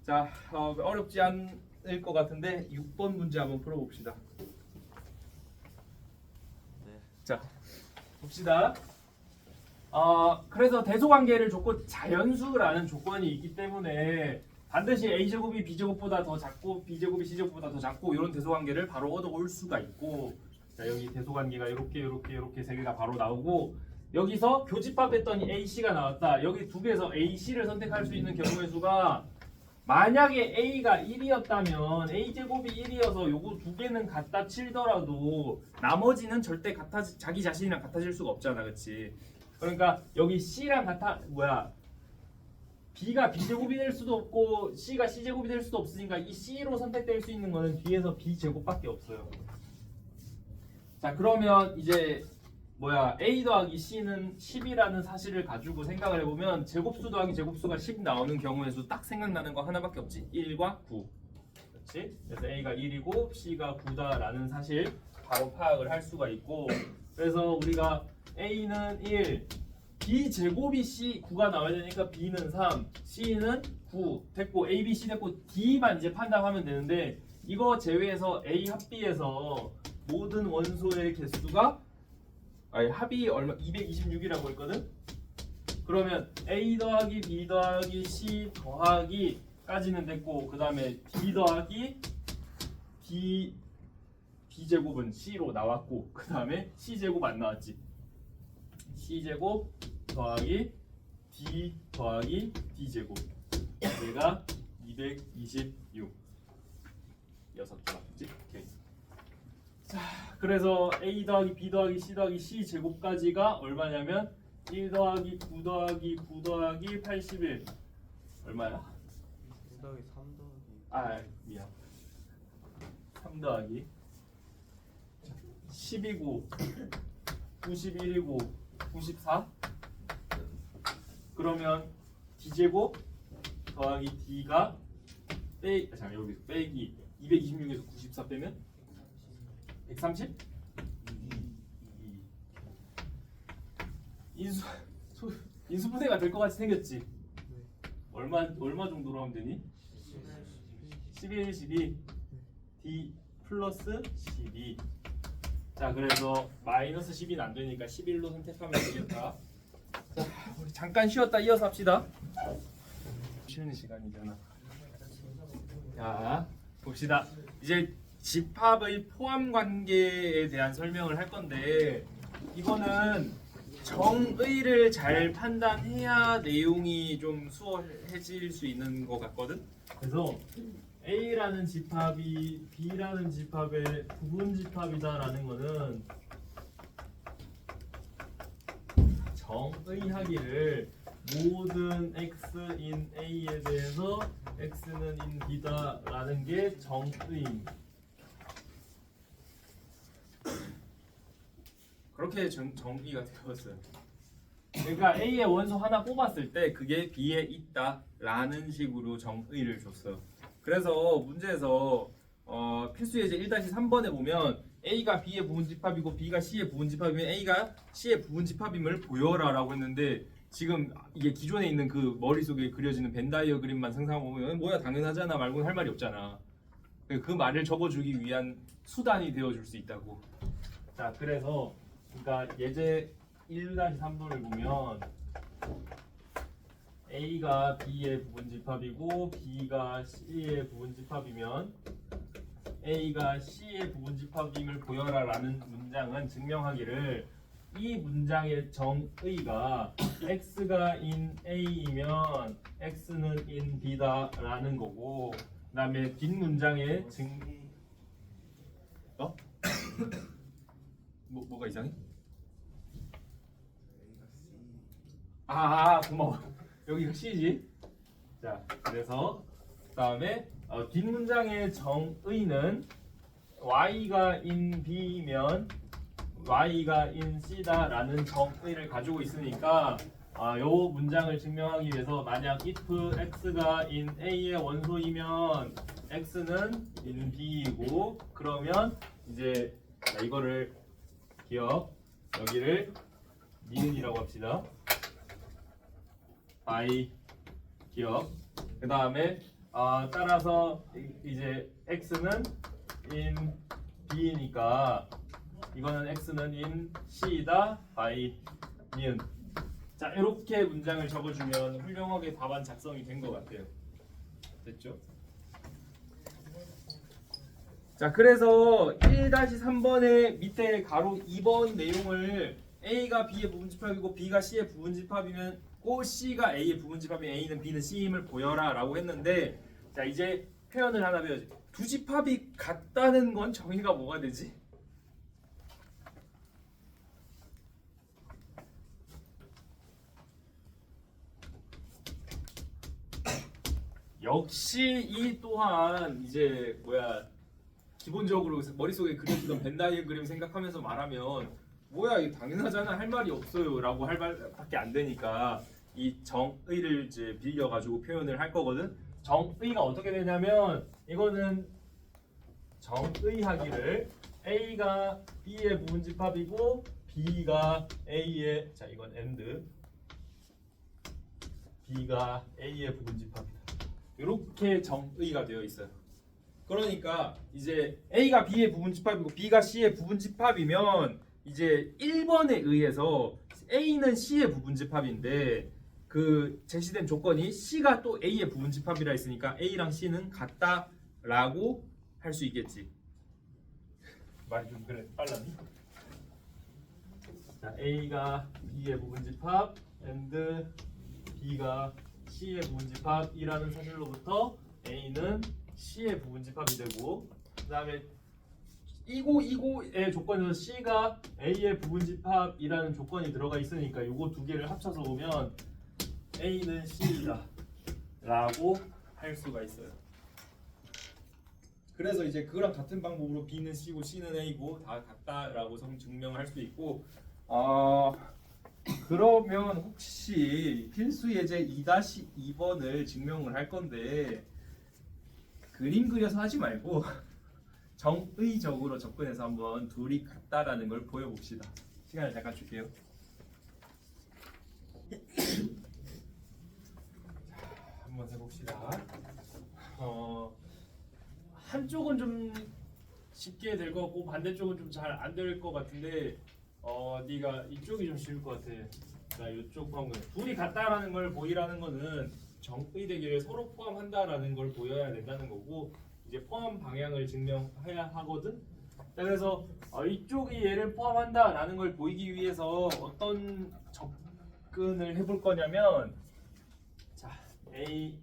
자, 어렵지 않을 것 같은데 6번 문제 한번 풀어봅시다. 네. 자, 봅시다. 그래서 대소관계를 줬고 자연수라는 조건이 있기 때문에 반드시 a제곱이 b제곱보다 더 작고 b제곱이 c제곱보다 더 작고 이런 대소관계를 바로 얻어올 수가 있고, 자 여기 대소관계가 이렇게 세 개가 바로 나오고, 여기서 교집합했더니 ac가 나왔다. 여기 두 개에서 ac를 선택할 수 있는 경우의 수가, 만약에 a가 1이었다면 a제곱이 1이어서 요거 두 개는 같다 치더라도 나머지는 절대 자기 자신이랑 같아질 수가 없잖아, 그렇지? 그러니까 여기 c랑 b가 b제곱이 될 수도 없고 c가 c제곱이 될 수도 없으니까 이 c로 선택될 수 있는 거는 뒤에서 b제곱밖에 없어요. 자, 그러면 이제 a 더하기 c는 10이라는 사실을 가지고 생각을 해보면 제곱수 더하기 제곱수가 10 나오는 경우의 수 딱 생각나는 거 하나밖에 없지. 1과 9. 그렇지? 그래서 a가 1이고 c가 9다라는 사실 바로 파악을 할 수가 있고, 그래서 우리가 a는 1, b제곱이 c 9가 나와야 되니까 b는 3, c는 9 됐고, a, b, c 됐고 d만 이제 판단하면 되는데, 이거 제외해서 a 합비에서 모든 원소의 개수가 합이 얼마? 226이라고 했거든? 그러면 a 더하기 b 더하기 c 더하기 까지는 됐고, 그 다음에 b 더하기 b제곱은 c로 나왔고, 그 다음에 c제곱 안 나왔지. c제곱 더하기 d 더하기 d제곱, 얘가 226 6개 맞지? 오케이. 자, 그래서 a 더하기 b 더하기 c 더하기 c 제곱까지가 얼마냐면 1 더하기 9 더하기 9 더하기 81 얼마야? 9 더하기 3 더하기 미안, 3 더하기 10이고 91이고 94. 그러면 d제곱 더하기 d가 여기 빼기 226에서 94 빼면 130? 인수분해가 될 것 같이 생겼지? 얼마 정도로 하면 되니? 11, 12 d 플러스 12. 자, 그래서 마이너스 10이 안 되니까 11로 선택하면 되겠다. 자, 우리 잠깐 쉬었다 이어서 합시다. 쉬는 시간이잖아. 자, 봅시다. 이제 집합의 포함 관계에 대한 설명을 할 건데, 이거는 정의를 잘 판단해야 내용이 좀 수월해질 수 있는 것 같거든. 그래서 A라는 집합이 B라는 집합의 부분 집합이다라는 거는 정의하기를 모든 x인 A에 대해서 x는 in B다라는 게 정의입니다. 그렇게 정의가 되었어요. 그러니까 A의 원소 하나 뽑았을 때 그게 B에 있다라는 식으로 정의를 줬어요. 그래서 문제에서 필수 예제 1-3번에 보면 A가 B의 부분집합이고 B가 C의 부분집합이면 A가 C의 부분집합임을 보여라라고 했는데, 지금 이게 기존에 있는 그 머릿속에 그려지는 벤 다이어그램만 상상해보면 뭐야 당연하잖아 말고는 할 말이 없잖아. 그 말을 적어주기 위한 수단이 되어줄 수 있다고. 자, 그래서 그러니까 예제 1-3번을 보면 A가 B의 부분집합이고 B가 C의 부분집합이면 A가 C의 부분집합임을 보여라라는 문장은 증명하기를 이 문장의 정의가 X가 in A이면 X는 in B다라는 거고, 그 다음에 뒷문장의 뭐가 이상해? 고마워. 여기가 C지. 자, 그래서 그 다음에 뒷문장의 정의는 Y가 in B면 Y가 in C다라는 정의를 가지고 있으니까, 요 문장을 증명하기 위해서 만약 if X가 in A의 원소이면 x는 in b이고 그러면 이제 자, 이거를 기억 여기를 니은이라고 합시다. by 기억. 그 다음에 따라서 이제 x는 in b니까 이거는 x는 in c이다 by 니은. 자 이렇게 문장을 적어주면 훌륭하게 답안 작성이 된 것 같아요. 됐죠? 자 그래서 1-3번의 밑에 가로 2번 내용을 A가 B의 부분집합이고 B가 C의 부분집합이면 꼭 C가 A의 부분집합이면 A는 B는 C임을 보여라 라고 했는데 자 이제 표현을 하나 배워야지. 두 집합이 같다는 건 정의가 뭐가 되지? 역시 이 또한 이제 기본적으로 머릿속에 그려지던 벤 다이어그램 생각하면서 말하면 뭐야 이거 당연하잖아 할 말이 없어요 라고 할 말밖에 안 되니까 이 정의를 이제 빌려가지고 표현을 할 거거든. 정의가 어떻게 되냐면 이거는 정의하기를 A가 B의 부분집합이고 B가 A의 자 이건 and B가 A의 부분집합이다. 이렇게 정의가 되어 있어요. 그러니까 이제 A가 B의 부분집합이고 B가 C의 부분집합이면 이제 1번에 의해서 A는 C의 부분집합인데 그 제시된 조건이 C가 또 A의 부분집합이라 했으니까 A랑 C는 같다라고 할 수 있겠지. 말이 좀 그래 빨랐니? 자 A가 B의 부분집합 and B가 C의 부분집합이라는 사실로부터 A는 C의 부분집합이 되고 그 다음에 이고의 조건에서 C가 A의 부분집합이라는 조건이 들어가 있으니까 이거 두 개를 합쳐서 보면 A는 C이다 라고 할 수가 있어요. 그래서 이제 그거랑 같은 방법으로 B는 C고 C는 A고 다 같다라고 증명할 수 있고 그러면 혹시 필수 예제 2-2번을 증명을 할 건데 그림 그려서 하지 말고 정의적으로 접근해서 한번 둘이 같다라는 걸 보여봅시다. 시간을 잠깐 줄게요. 한번 해봅시다. 한쪽은 좀 쉽게 될 것 같고 반대쪽은 좀 잘 안 될 것 같은데 네가 이쪽이 좀 쉬울 것 같아. 자, 이쪽 방금 둘이 같다라는 걸 보이라는 거는 정의되기를 서로 포함한다라는 걸 보여야 된다는 거고 이제 포함 방향을 증명해야 하거든. 자, 그래서 이쪽이 얘를 포함한다라는 걸 보이기 위해서 어떤 접근을 해볼 거냐면 자, A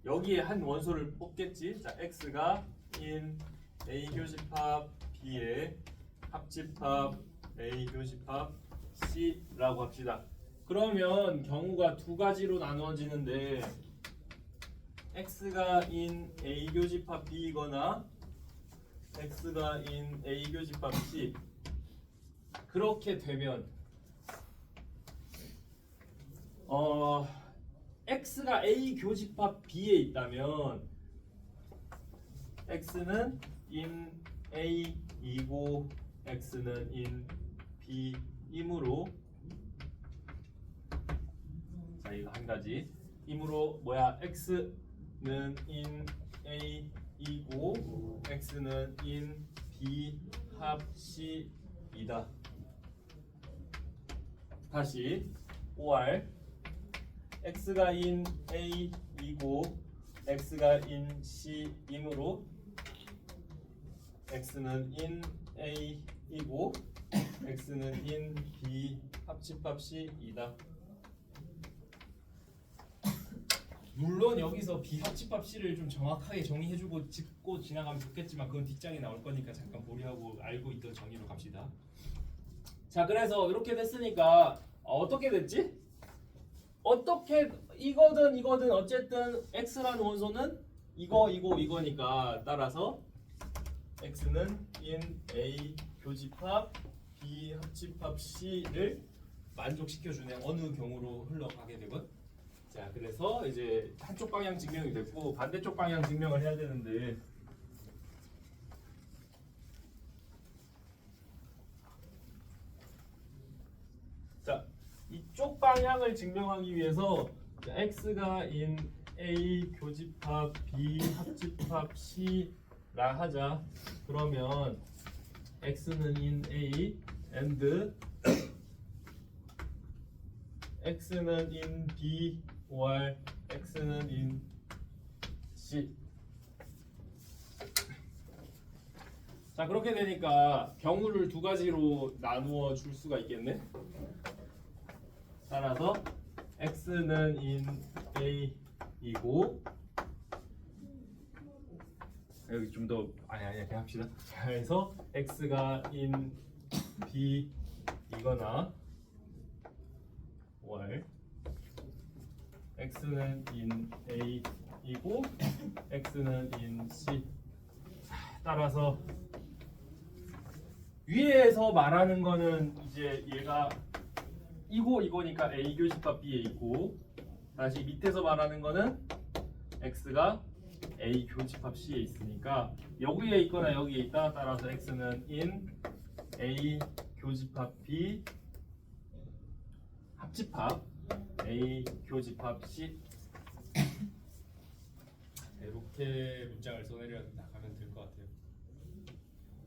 여기에 한 원소를 뽑겠지. 자, X가 in A 교집합 B의 합집합 A 교집합 C라고 합시다. 그러면 경우가 두 가지로 나누어지는데 X가 in A 교집합 B이거나 X가 in A 교집합 C 그렇게 되면 X가 A 교집합 B에 있다면 X는 in A이고 X는 in B이므로 자 이거 한 가지 이므로 X는 in A이고 X는 in B 합 C이다. 다시 OR X가 in A이고 X가 in C이므로 X는 in A이고 X는 in B 합집합 C이다. 물론 여기서 B 합집합 C를 좀 정확하게 정의해주고 짚고 지나가면 좋겠지만 그건 뒷장에 나올 거니까 잠깐 보류하고 알고 있던 정의로 갑시다. 자 그래서 이렇게 됐으니까 어떻게 됐지? 어떻게 이거든 어쨌든 X라는 원소는 이거니까 따라서 X는 in A 교집합 B 합집합 C를 만족시켜주는 어느 경우로 흘러가게 되건 자 그래서 돼서 이제 한쪽 방향 증명이 됐고 반대쪽 방향 증명을 해야 되는데 자 이쪽 방향을 증명하기 위해서 x가 in A 교집합 B 합집합 C라 하자. 그러면 x는 in A and x는 in B or x는 in C. 자 그렇게 되니까 경우를 두 가지로 나누어 줄 수가 있겠네. 따라서 x는 in A이고 여기 좀 더 아니 그냥 합시다. 그래서 x가 in B이거나 or x는 in A이고 x는 in C. 따라서 위에서 말하는 거는 이제 얘가 이거니까 A 교집합 B에 있고 다시 밑에서 말하는 거는 x가 A 교집합 C에 있으니까 여기에 있거나 여기에 있다. 따라서 x는 in A 교집합 B 합집합 A 교집합 C. 이렇게 문장을 써내려 나가면 될 것 같아요.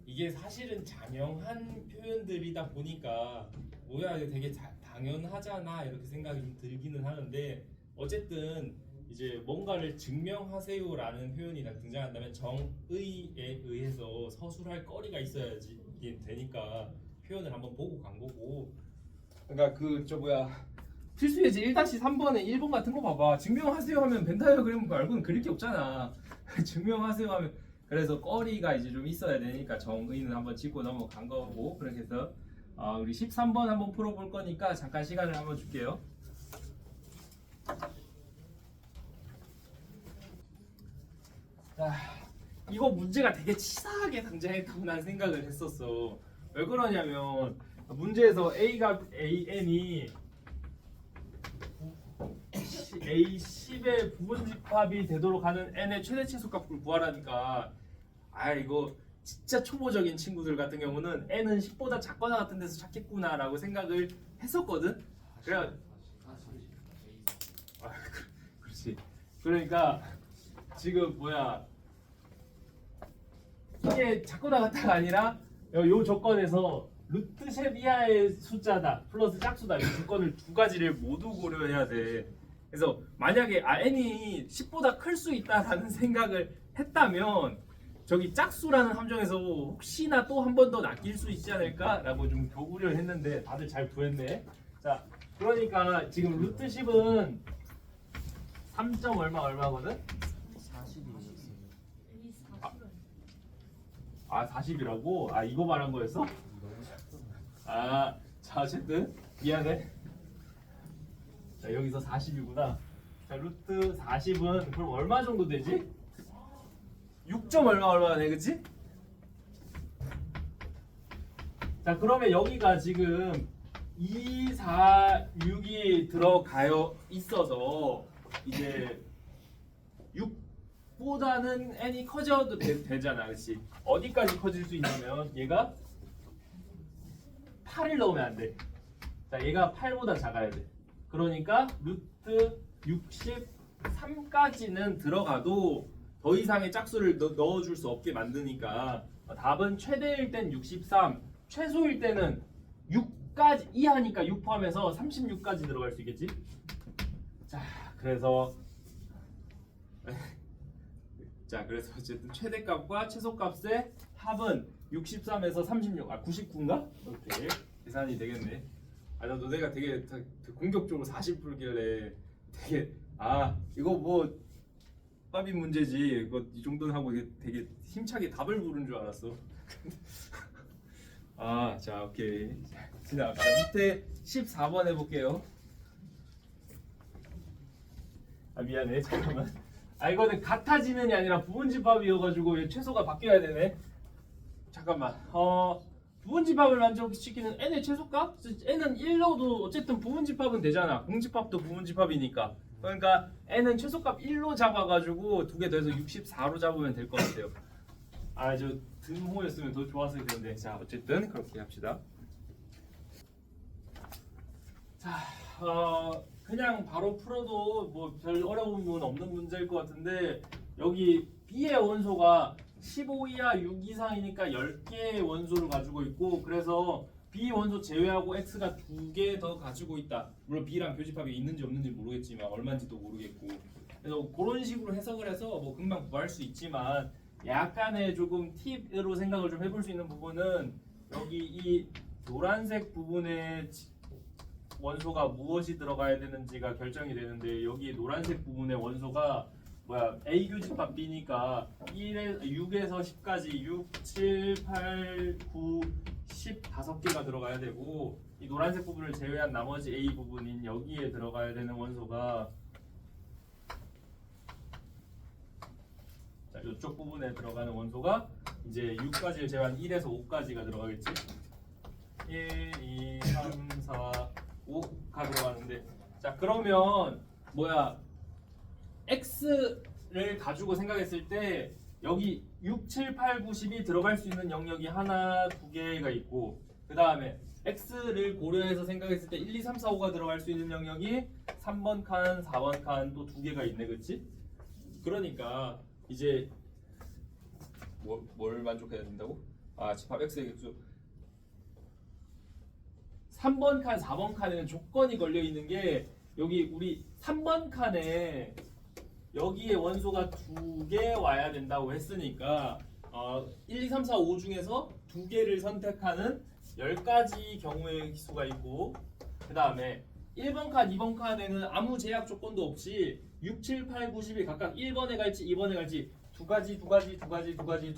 이게 사실은 장형한 표현들이다 보니까 뭐야 이거 되게 당연하잖아 이렇게 생각이 좀 들기는 하는데 어쨌든 이제 뭔가를 증명하세요라는 표현이 등장한다면 정의에 의해서 서술할 거리가 있어야지 이게 되니까 표현을 한번 보고 간 거고. 그러니까 필수 예제 1-3번에 1번 같은 거 봐봐. 증명하세요 하면 벤 다이어그램 말고는 그릴 게 없잖아. 증명하세요 하면 그래서 거리가 이제 좀 있어야 되니까 정의는 한번 짚고 넘어간 거고. 그렇게 해서 우리 13번 한번 풀어볼 거니까 잠깐 시간을 한번 줄게요. 자, 이거 문제가 되게 치사하게 등장했다고 난 생각을 했었어. 왜 그러냐면 문제에서 AN이 A10의 부분집합이 되도록 하는 n의 최대 최소값을 구하라니까 이거 진짜 초보적인 친구들 같은 경우는 n은 10보다 작거나 같은 데서 찾겠구나 라고 생각을 했었거든. 그래 그렇지. 그러니까 지금 이게 작거나 같다가 아니라 요 조건에서 루트 셋 이하의 숫자다 플러스 짝수다 이 조건을 두 가지를 모두 고려해야 돼. 그래서 만약에 n이 10보다 클 수 있다라는 생각을 했다면 저기 짝수라는 함정에서 혹시나 또 한 번 더 낚일 수 있지 않을까라고 좀 우려를 했는데 다들 잘 구했네. 자, 그러니까 지금 루트 10은 3점 얼마거든? 40이라고? 이거 말한 거였어? 자 어쨌든 미안해. 자 여기서 40이구나. 자 루트 40은 그럼 얼마 정도 되지? 6점 얼마가 돼, 그치? 자 그러면 여기가 지금 2, 4, 6이 들어가요 있어서 이제 6보다는 n이 커져도 되잖아, 그렇지? 어디까지 커질 수 있냐면 얘가 8을 넣으면 안 돼. 자 얘가 8보다 작아야 돼. 그러니까 루트 63까지는 들어가도 더 이상의 짝수를 넣어줄 수 없게 만드니까 답은 최대일 땐 63, 최소일 때는 6까지 이하니까 6 포함해서 36까지 들어갈 수 있겠지? 자 그래서 어쨌든 최대값과 최소값의 합은 63에서 36, 99인가? 이렇게 계산이 되겠네. 너네가 되게 공격적으로 40 풀길래 되게 이거 빠비 문제지 이거 이 정도는 하고 되게 힘차게 답을 부른 줄 알았어. 자 오케이. 자 밑에 14번 해볼게요. 미안해 잠깐만. 이거는 같아지는이 아니라 부분집합이어가지고 최소가 바뀌어야 되네. 잠깐만. 부분집합을 만족시키는 n의 최소값? n은 1로도 어쨌든 부분집합은 되잖아. 공집합도 부분집합이니까. 그러니까 n은 최소값 1로 잡아가지고 두 개 더해서 64로 잡으면 될 것 같아요. 아, 저 등호였으면 더 좋았을 텐데. 자, 어쨌든 그렇게 합시다. 자, 그냥 바로 풀어도 뭐 별 어려움은 없는 문제일 것 같은데 여기 B의 원소가 15 이하 6 이상이니까 10개의 원소를 가지고 있고 그래서 B 원소 제외하고 X가 2개 더 가지고 있다. 물론 B랑 교집합이 있는지 없는지 모르겠지만 얼마인지도 모르겠고 그래서 그런 식으로 해석을 해서 뭐 금방 구할 수 있지만 약간의 조금 팁으로 생각을 좀 해볼 수 있는 부분은 여기 이 노란색 부분에 원소가 무엇이 들어가야 되는지가 결정이 되는데 여기 노란색 부분의 원소가 A 교집합 B니까 6에서 10까지 6, 7, 8, 9, 10 5개가 들어가야 되고 이 노란색 부분을 제외한 나머지 A 부분인 여기에 들어가야 되는 원소가 자, 이쪽 부분에 들어가는 원소가 이제 6까지를 제외한 1에서 5까지가 들어가겠지. 1, 2, 3, 4, 5가 들어가는데 자 그러면 X를 가지고 생각했을 때 여기 6, 7, 8, 9, 10이 들어갈 수 있는 영역이 하나, 두 개가 있고 그 다음에 X를 고려해서 생각했을 때 1, 2, 3, 4, 5가 들어갈 수 있는 영역이 3번 칸, 4번 칸 또 두 개가 있네, 그치? 그러니까 이제 뭘 만족해야 된다고? 아, 집합 X의 격수 3번 칸, 4번 칸에는 조건이 걸려 있는 게 여기 우리 3번 칸에 여기에 원소가 2개 와야 된다고 했으니까 1, 2, 3, 4, 5 중에서 2개를 선택하는 10가지 경우의 수가 있고 그 다음에 1번 칸, 2번 칸에는 아무 제약 조건도 없이 6, 7, 8, 9, 10이 각각 1번에 갈지 2번에 갈지 두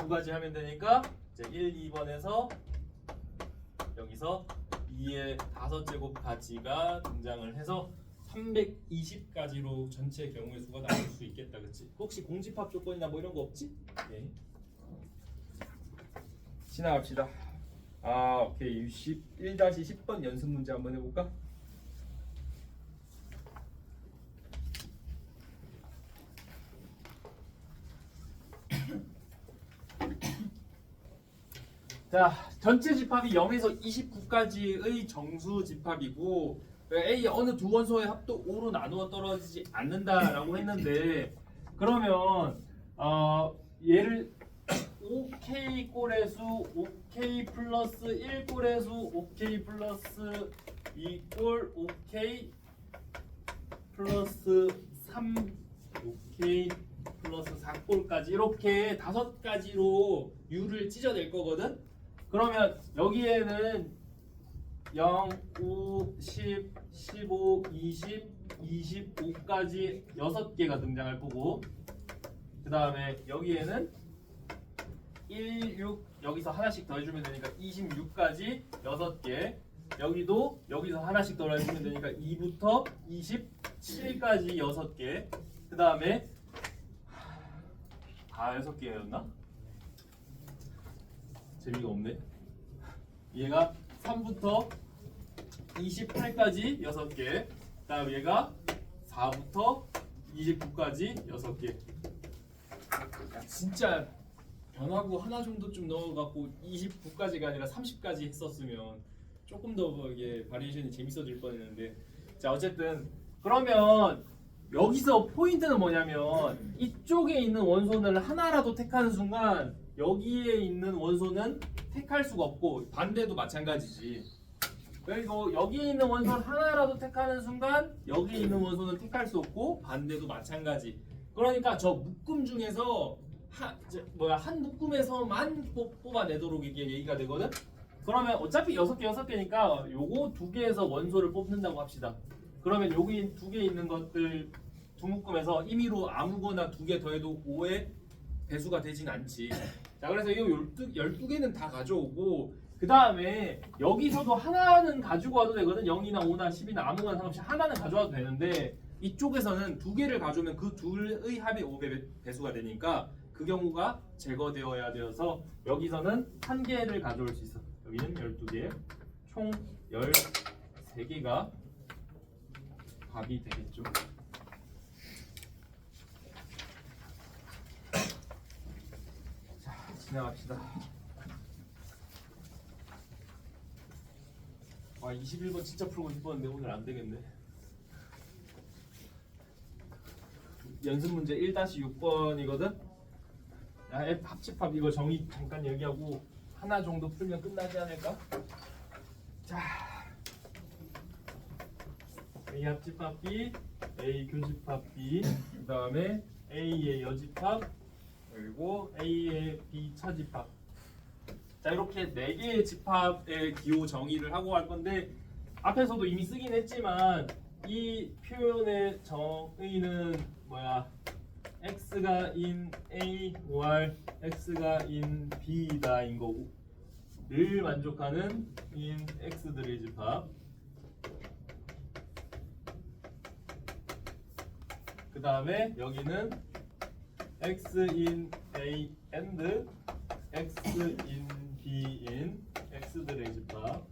가지 하면 되니까 이제 1, 2번에서 여기서 2의 5제곱까지가 등장을 해서 320까지로 전체 경우의 수가 나올 수 있겠다, 그치? 혹시 공집합 조건이나 뭐 이런 거 없지? 네. 지나갑시다. 오케이. 1-10번 연습 문제 한번 해볼까? 자, 전체 집합이 0에서 29까지의 정수 집합이고 A 어느 두 원소의 합도 5로 나누어 떨어지지 않는다라고 했는데 그러면 얘를 5K 꼴의 수 5K 플러스 1 꼴의 수 5K 플러스 2꼴 5K 플러스 3 5K 플러스 4꼴까지 이렇게 5가지로 U를 찢어낼 거거든. 그러면 여기에는 0, 5, 10, 15, 20, 25까지 6개가 등장할 거고 그 다음에 여기에는 1, 6 여기서 하나씩 더해주면 되니까 26까지 6개 여기도 여기서 하나씩 더해주면 되니까 2부터 27까지 6개 그 다음에 다 6개였나? 재미가 없네. 얘가 3부터 28까지 6개 그 다음 얘가 4부터 29까지 6개 야, 진짜 변화구 하나 정도 좀 넣어갖고 29까지가 아니라 30까지 했었으면 조금 더 이게 바리에이션이 재밌어질 뻔했는데 자 어쨌든 그러면 여기서 포인트는 뭐냐면 이쪽에 있는 원소를 하나라도 택하는 순간 여기에 있는 원소는 택할 수가 없고 반대도 마찬가지지. 그리고 여기에 있는 원소를 하나라도 택하는 순간 여기에 있는 원소는 택할 수 없고 반대도 마찬가지. 그러니까 저 묶음 중에서 한 묶음에서만 뽑아내도록 이게 얘기가 되거든. 그러면 어차피 6개니까 요거 2개에서 원소를 뽑는다고 합시다. 그러면 여기 2개 있는 것들 두 묶음에서 임의로 아무거나 2개 더해도 5의 배수가 되진 않지. 자 그래서 이 12개는 다 가져오고 그 다음에 여기서도 하나는 가지고 와도 되거든. 0이나 5나 10이나 아무거나 상관없이 하나는 가져와도 되는데 이쪽에서는 2개를 가져오면 그 둘의 합이 5배 배수가 되니까 그 경우가 제거되어야 되어서 여기서는 1개를 가져올 수 있어. 여기는 12개, 총 13개가 답이 되겠죠. 자, 지나갑시다. 21번 진짜 풀고 싶었는데 오늘 안 되겠네. 연습 문제 1-6번이거든. F 합집합 이거 정의 잠깐 얘기하고 하나 정도 풀면 끝나지 않을까? 자, A 합집합 B, A 교집합 B, 그 다음에 A의 여집합, 그리고 A의 B 차집합. 자, 이렇게 4개의 집합의 기호 정의를 하고 갈 건데 앞에서도 이미 쓰긴 했지만 이 표현의 정의는 뭐야? x가 in A or x가 in B다인 거고 를 만족하는 in x들의 집합. 그 다음에 여기는 x in A and x in B인 x들의 집합.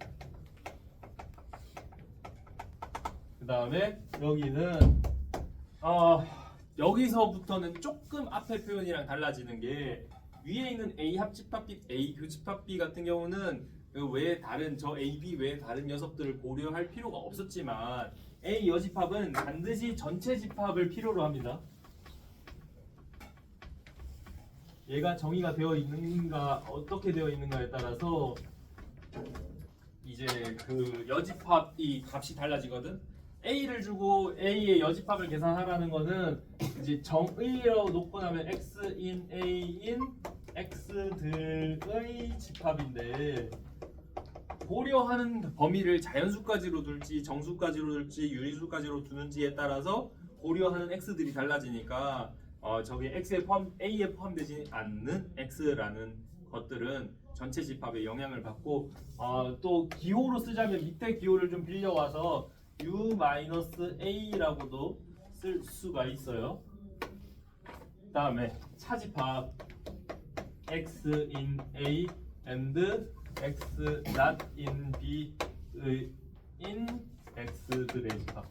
그 다음에 여기는 여기서부터는 조금 앞에 표현이랑 달라지는 게 위에 있는 A 합집합 B, A 교집합 B 같은 경우는 그 외에 다른 저 A, B 외에 다른 녀석들을 고려할 필요가 없었지만 A 여집합은 반드시 전체 집합을 필요로 합니다. 얘가 정의가 되어 있는가 어떻게 되어 있는가에 따라서 이제 그 여집합이 값이 달라지거든. A를 주고 A의 여집합을 계산하라는 거는 이제 정의로 놓고 나면 X in A인 X들의 집합인데 고려하는 범위를 자연수까지로 둘지 정수까지로 둘지 유리수까지로 두는지에 따라서 고려하는 X들이 달라지니까 저기 A에 포함되지 않는 X라는 것들은 전체 집합에 영향을 받고 또 기호로 쓰자면 밑에 기호를 좀 빌려와서 U-A라고도 쓸 수가 있어요. 그 다음에 차집합 X in A and X not in B의 in X들의 집합.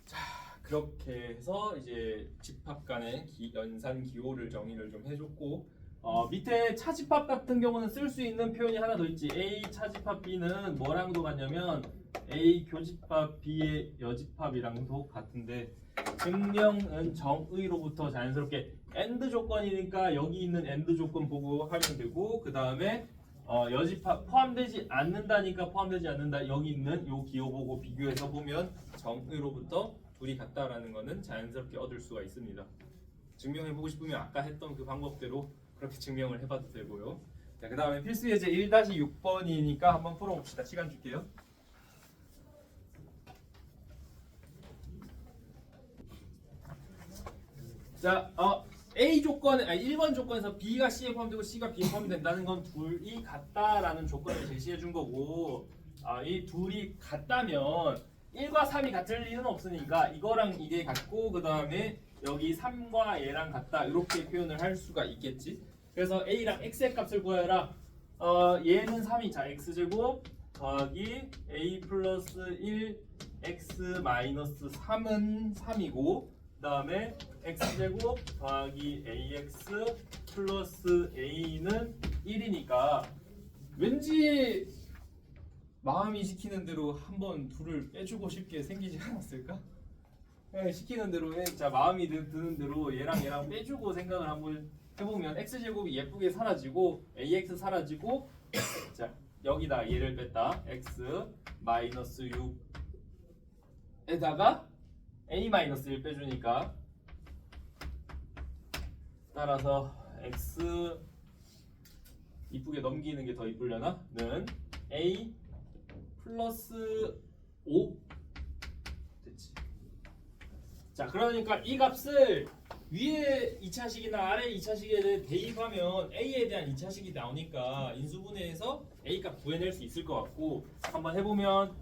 자, 그렇게 해서 이제 집합 간의 연산 기호를 정의를 좀 해줬고 밑에 차집합 같은 경우는 쓸 수 있는 표현이 하나 더 있지. A 차집합 B는 뭐랑도 같냐면 A 교집합 B의 여집합이랑도 같은데 증명은 정의로부터 자연스럽게 AND 조건이니까 여기 있는 AND 조건 보고 하면 되고 그 다음에 여집합 포함되지 않는다니까 포함되지 않는다 여기 있는 요 기호 보고 비교해서 보면 정의로부터 둘이 같다라는 거는 자연스럽게 얻을 수가 있습니다. 증명해보고 싶으면 아까 했던 그 방법대로 그렇게 증명을 해봐도 되고요. 자, 그 다음에 필수 예제 1-6번이니까 한번 풀어봅시다. 시간 줄게요. 자, A 조건, 1번 조건에서 B가 C에 포함되고 C가 B에 포함된다는 건 둘이 같다라는 조건을 제시해 준 거고 이 둘이 같다면 1과 3이 같을 리는 없으니까 이거랑 이게 같고 그 다음에 여기 3과 얘랑 같다 이렇게 표현을 할 수가 있겠지. 그래서 A랑 X의 값을 구하여라. 얘는 3이 자 X제곱 더하기 A 플러스 1 X 마이너스 3은 3이고 그 다음에 X제곱 더하기 AX 플러스 A는 1이니까 왠지 마음이 시키는 대로 한번 둘을 빼주고 싶게 생기지 않았을까? 시키는 대로 자 마음이 드는 대로 얘랑 빼주고 생각을 한번 해보면 x제곱이 예쁘게 사라지고 ax 사라지고 자 여기다 얘를 뺐다 x 마이너스 6에다가 a 마이너스 1 빼주니까 따라서 x 이쁘게 넘기는 게 더 이쁘려나? 는 a 플러스 5 됐지. 자 그러니까 이 값을 위에 2차식이나 아래 2차식에 대입하면 a에 대한 2차식이 나오니까 인수분해해서 a 값 구해낼 수 있을 것 같고 한번 해보면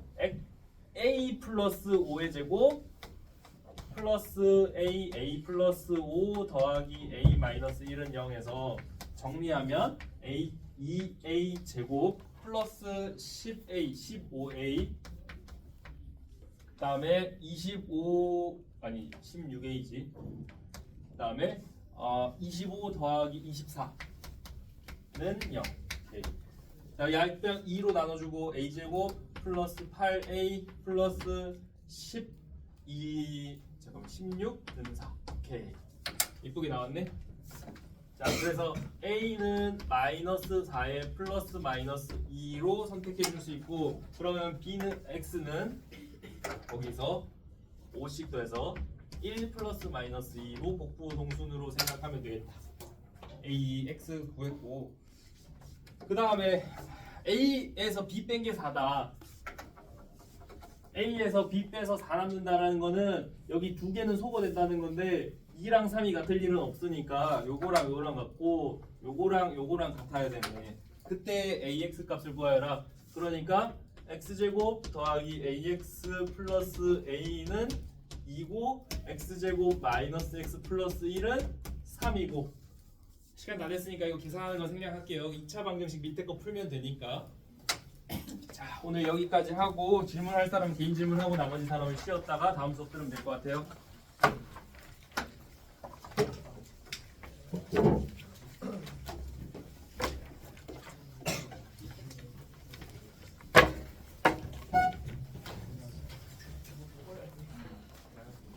a 플러스 5의 제곱 플러스 a 플러스 5 더하기 a 마이너스 1은 0에서 정리하면 a 2a 제곱 플러스 10a 15a 그다음에 16a지. 그다음에 25 더하기 24는 0. 오케이. 자, 약병 2로 나눠주고 a 제곱 플러스 8a 플러스 16는 4. 오케이. 이쁘게 나왔네. 자, 그래서 a는 마이너스 4에 플러스 마이너스 2로 선택해 줄 수 있고, 그러면 b는 x는 거기서 5씩 더해서 1 플러스 마이너스 2로 복부 동순으로 생각하면 되겠다. a, x 구했고, 그 다음에 a에서 b 뺀 게 4다. a에서 b 빼서 4 남는다라는 거는 여기 두 개는 소거된다는 건데 2랑 3이 같을 일은 없으니까 요거랑 요거랑 같고 요거랑 같아야 되네. 그때 ax 값을 구하여라. 그러니까 x제곱 더하기 ax 플러스 a는 2고 x제곱 마이너스 x 플러스 1은 3이고, 시간 다 됐으니까 이거 계산하는 거 생략할게요. 2차 방정식 밑에 거 풀면 되니까. 자, 오늘 여기까지 하고 질문할 사람 개인 질문하고 나머지 사람을 쉬었다가 다음 수업 들으면 될 것 같아요.